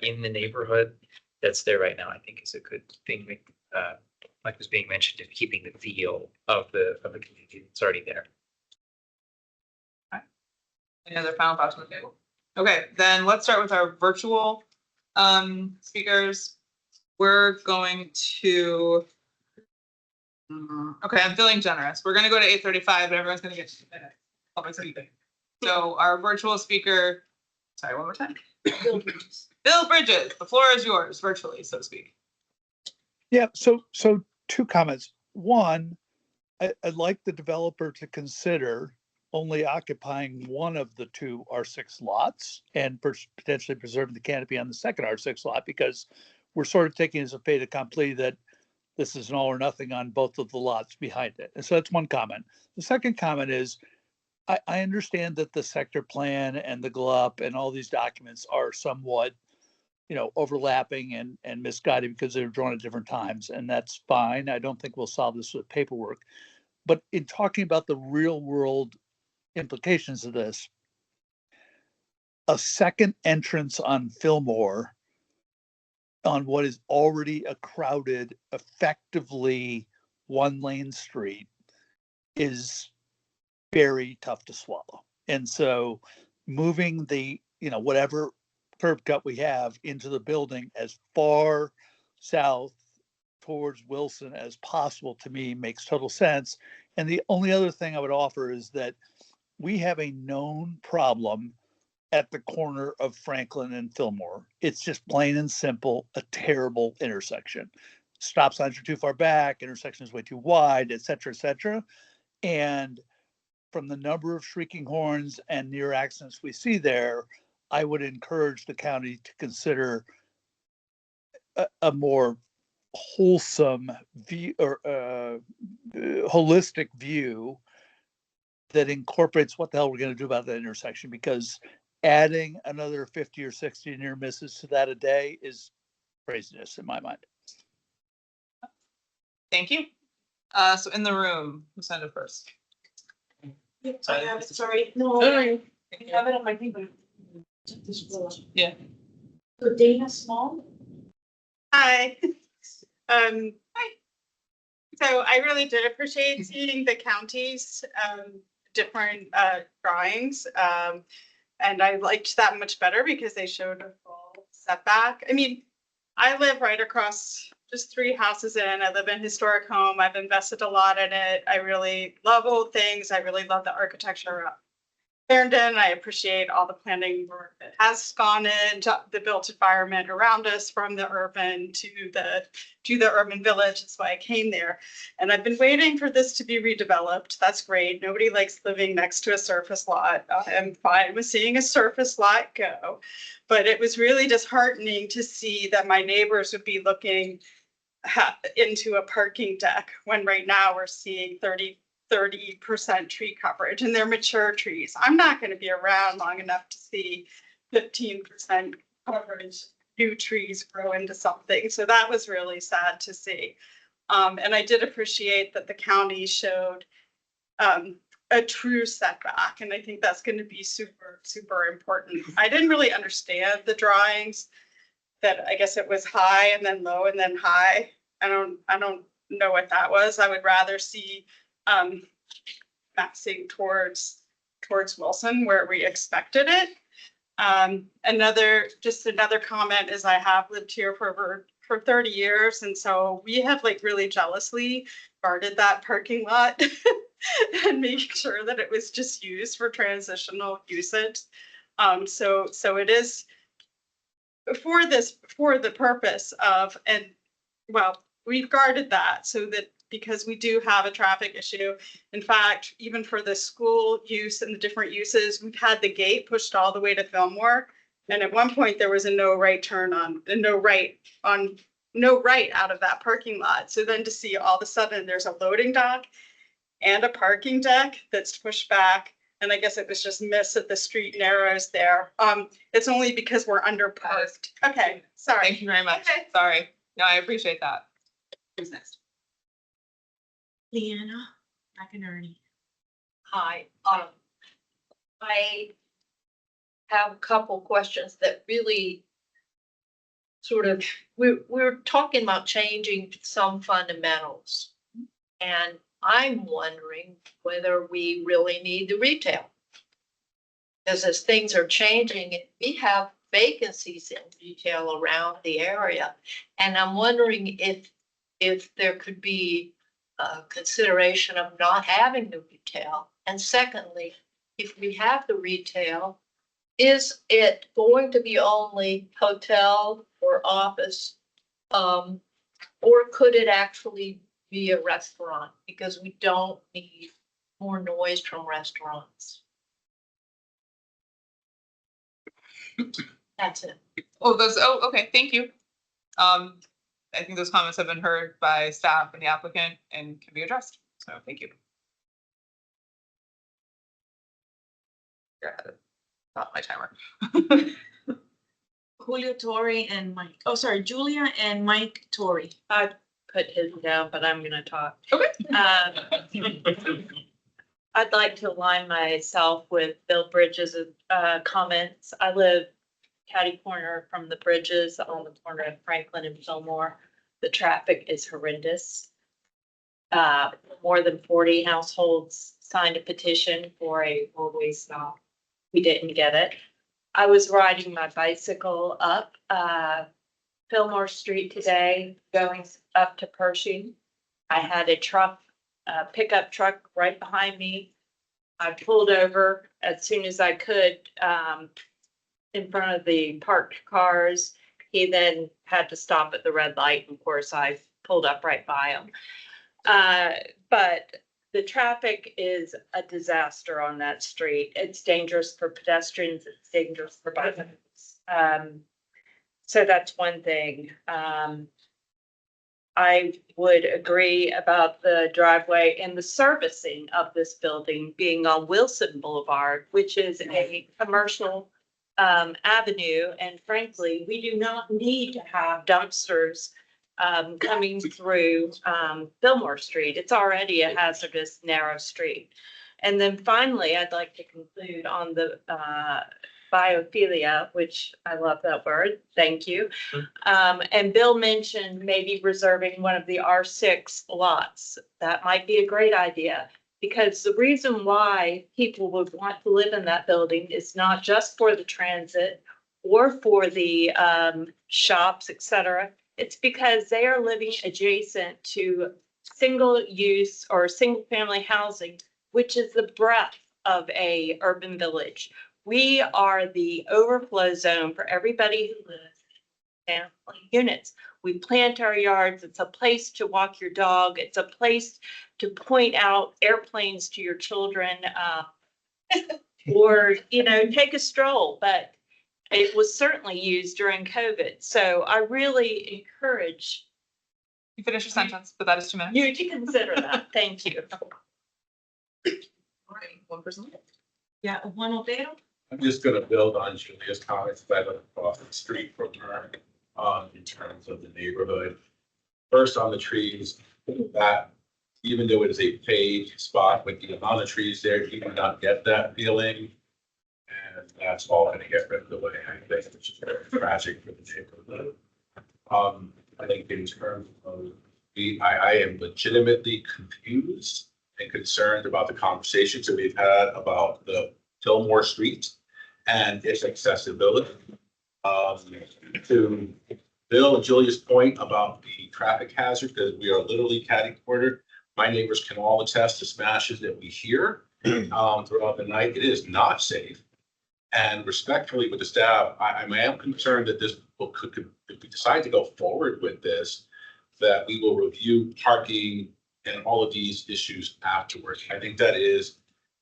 in the neighborhood that's there right now, I think is a good thing. Like was being mentioned, of keeping the feel of the community that's already there. Any other final thoughts on the table? Okay, then let's start with our virtual speakers. We're going to, okay, I'm feeling generous. We're going to go to 8:35, but everyone's going to get 2 minutes public speaking. So our virtual speaker, sorry, one more time. Bill Bridges. Bill Bridges, the floor is yours, virtually, so to speak. Yeah, so 2 comments. One, I'd like the developer to consider only occupying one of the 2 R6 lots and potentially preserving the canopy on the second R6 lot, because we're sort of taking as a fait accompli that this is an all or nothing on both of the lots behind it. And so that's one comment. The second comment is, I understand that the sector plan and the GLUP and all these documents are somewhat, overlapping and misguided because they're drawn at different times, and that's fine. I don't think we'll solve this with paperwork. But in talking about the real world implications of this, a second entrance on Fillmore on what is already a crowded, effectively 1-lane street is very tough to swallow. And so moving the, whatever curb cut we have into the building as far south towards Wilson as possible, to me, makes total sense. And the only other thing I would offer is that we have a known problem at the corner of Franklin and Fillmore. It's just plain and simple, a terrible intersection. Stop signs are too far back, intersection is way too wide, et cetera, et cetera. And from the number of shrieking horns and near accidents we see there, I would encourage the county to consider a more wholesome view or holistic view that incorporates what the hell we're going to do about that intersection, because adding another 50 or 60 near misses to that a day is craziness in my mind. Thank you. So in the room, who signed up first? I have it, sorry. No, Sorry. I have it on my paper. Yeah. So Dana Small? Hi. Hi. So I really did appreciate seeing the county's different drawings. And I liked that much better because they showed a full setback. I mean, I live right across just 3 houses in. I live in a historic home. I've invested a lot in it. I really love old things. I really love the architecture of Clarendon. I appreciate all the planning work that has gone into the built environment around us, from the urban to the urban village. That's why I came there. And I've been waiting for this to be redeveloped. That's great. Nobody likes living next to a surface lot. I'm fine with seeing a surface lot go. But it was really disheartening to see that my neighbors would be looking into a parking deck when right now we're seeing 30% tree coverage, and they're mature trees. I'm not going to be around long enough to see 15% coverage, new trees grow into something. So that was really sad to see. And I did appreciate that the county showed a true setback. And I think that's going to be super, super important. I didn't really understand the drawings, that I guess it was high and then low and then high. I don't know what that was. I would rather see maxing towards Wilson where we expected it. Another comment is I have lived here for 30 years. And so we have like really jealously guarded that parking lot and making sure that it was just used for transitional usage. So it is for the purpose of, and well, we've guarded that so that, because we do have a traffic issue. In fact, even for the school use and the different uses, we've had the gate pushed all the way to Fillmore. And at one point there was a no right out of that parking lot. So then to see all of a sudden there's a loading dock and a parking deck that's pushed back. And I guess it was just missed that the street narrows there. It's only because we're underparked. Okay, sorry. Thank you very much. Okay. Sorry. No, I appreciate that. Who's next? Leanna McInerney. Hi, I have a couple questions that really sort of, we're talking about changing some fundamentals. And I'm wondering whether we really need the retail. Because as things are changing, we have vacancies in retail around the area. And I'm wondering if there could be consideration of not having the retail. And secondly, if we have the retail, is it going to be only hotel or office? Or could it actually be a restaurant? Because we don't need more noise from restaurants. That's it. Okay, thank you. I think those comments have been heard by staff and the applicant and can be addressed. So thank you. You're ahead of not my timer. Julia Torrey and Mike. Oh, sorry, Julia and Mike Torrey. I put his down, but I'm gonna talk. Okay. I'd like to align myself with Bill Bridges' comments. I live catty corner from the Bridges on the corner of Franklin and Fillmore. The traffic is horrendous. More than 40 households signed a petition for a four-way stop. We didn't get it. I was riding my bicycle up Fillmore Street today, going up to Pershing. I had a pickup truck right behind me. I pulled over as soon as I could in front of the parked cars. He then had to stop at the red light, and of course, I pulled up right by him. But the traffic is a disaster on that street. It's dangerous for pedestrians, it's dangerous for bicyclists. So that's one thing. I would agree about the driveway and the servicing of this building being on Wilson Boulevard, which is a commercial avenue. And frankly, we do not need to have dumpsters coming through Fillmore Street. It's already a hazardous, narrow street. And then finally, I'd like to conclude on the biophilia, which I love that word. Thank you. And Bill mentioned maybe reserving one of the R6 lots. That might be a great idea, because the reason why people would want to live in that building is not just for the transit or for the shops, etc. It's because they are living adjacent to single use or single family housing, which is the breadth of a urban village. We are the overflow zone for everybody who lives in family units. We plant our yards. It's a place to walk your dog. It's a place to point out airplanes to your children, or, you know, take a stroll. But it was certainly used during COVID. So I really encourage. You finish your sentence, but that is 2 minutes. You to consider that. Thank you. One person. Yeah, one Oviedo. I'm just gonna build on Julia's comments, that I live across the street from her, in terms of the neighborhood. First, on the trees, that even though it is a paved spot with the amount of trees there, you do not get that feeling. And that's all gonna get ripped away, I think, which is very tragic for the neighborhood. I think in terms of, I am legitimately confused and concerned about the conversations that we've had about the Fillmore Street and its accessibility. To Bill and Julia's point about the traffic hazard, because we are literally catty-cornered. My neighbors can all attest to smashes that we hear throughout the night. It is not safe. And respectfully with the staff, I am concerned that this could, if we decide to go forward with this, that we will review parking and all of these issues afterwards. I think that is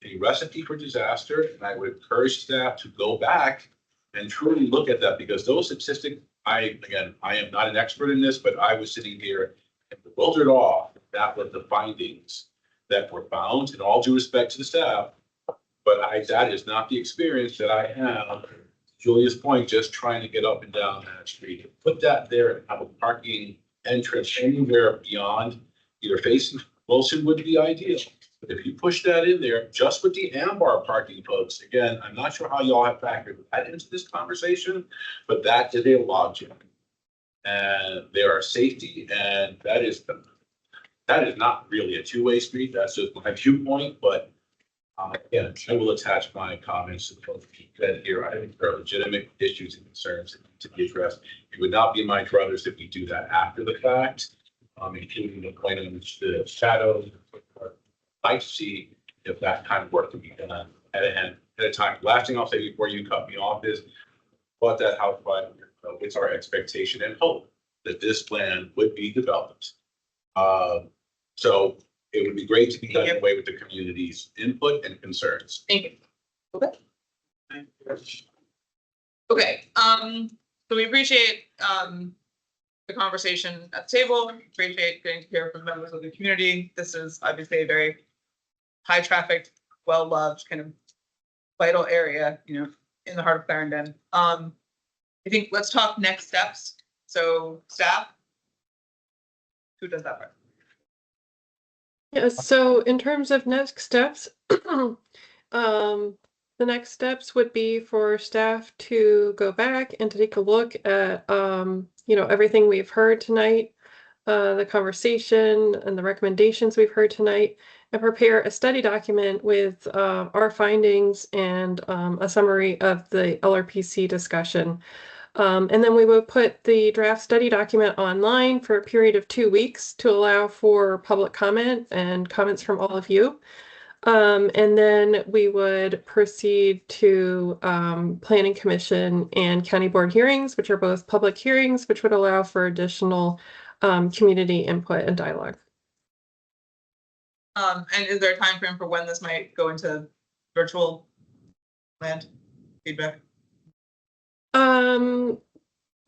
a recipe for disaster, and I would encourage staff to go back and truly look at that, because those statistics, I am not an expert in this, but I was sitting here and bewildered off. That was the findings that were found, in all due respect to the staff. But that is not the experience that I have. Julia's point, just trying to get up and down that street. Put that there and have a parking entrance anywhere beyond, either facing Wilson would be ideal. But if you push that in there, just with the Ambar parking folks, again, I'm not sure how y'all have factored that into this conversation, but that is a logjam. And there are safety, and that is not really a two-way street. That's just my viewpoint, but again, I will attach my comments to the folks that here. I think there are legitimate issues and concerns that need to be addressed. It would not be my druthers if we do that after the fact, including the point in which the shadows. I'd like to see if that kind of work can be done at a time. Last thing I'll say before you cut me off is, bought that house by, it's our expectation and hope that this plan would be developed. So it would be great to be done away with the community's input and concerns. Thank you. Okay. Okay, so we appreciate the conversation at the table, appreciate getting to hear from members of the community. This is obviously a very high trafficked, well-loved, kind of vital area, you know, in the heart of Clarendon. I think let's talk next steps. So staff, who does that part? Yeah, so in terms of next steps, the next steps would be for staff to go back and to take a look at, you know, everything we've heard tonight, the conversation and the recommendations we've heard tonight, and prepare a study document with our findings and a summary of the LRPC discussion. And then we would put the draft study document online for a period of 2 weeks to allow for public comment and comments from all of you. And then we would proceed to Planning Commission and County Board hearings, which are both public hearings, which would allow for additional community input and dialogue. And is there a time frame for when this might go into virtual land feedback?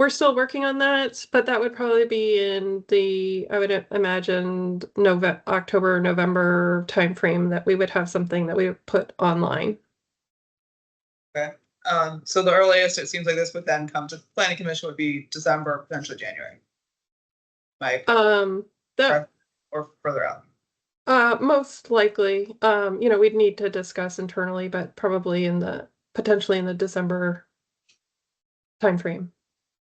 We're still working on that, but that would probably be in the, I would imagine, October, November timeframe that we would have something that we would put online. Okay. So the earliest it seems like this would then come to Planning Commission would be December, potentially January. Like, that or further out. most likely, we'd need to discuss internally, but probably potentially in the December timeframe.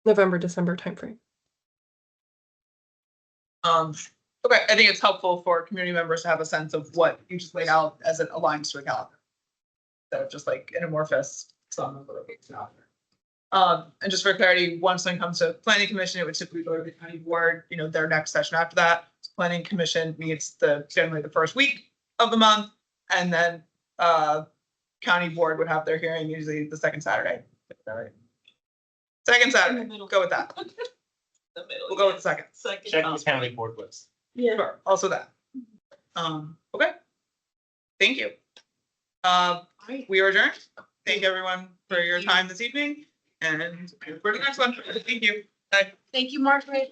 November, December timeframe. Okay, I think it's helpful for community members to have a sense of what you just laid out as it aligns to a calendar. So just like an amorphous sum of locations out there. And just for clarity, once something comes to Planning Commission, it would typically go to the county board, their next session after that. Planning Commission meets generally the first week of the month, and then county board would have their hearing usually the second Saturday. Is that right? Second Saturday, go with that. We'll go with the second. Check the county board list. Yeah. Sure, also that. Okay. Thank you. We are adjourned. Thank everyone for your time this evening, and for the next one. Thank you. Bye. Thank you, Margaret.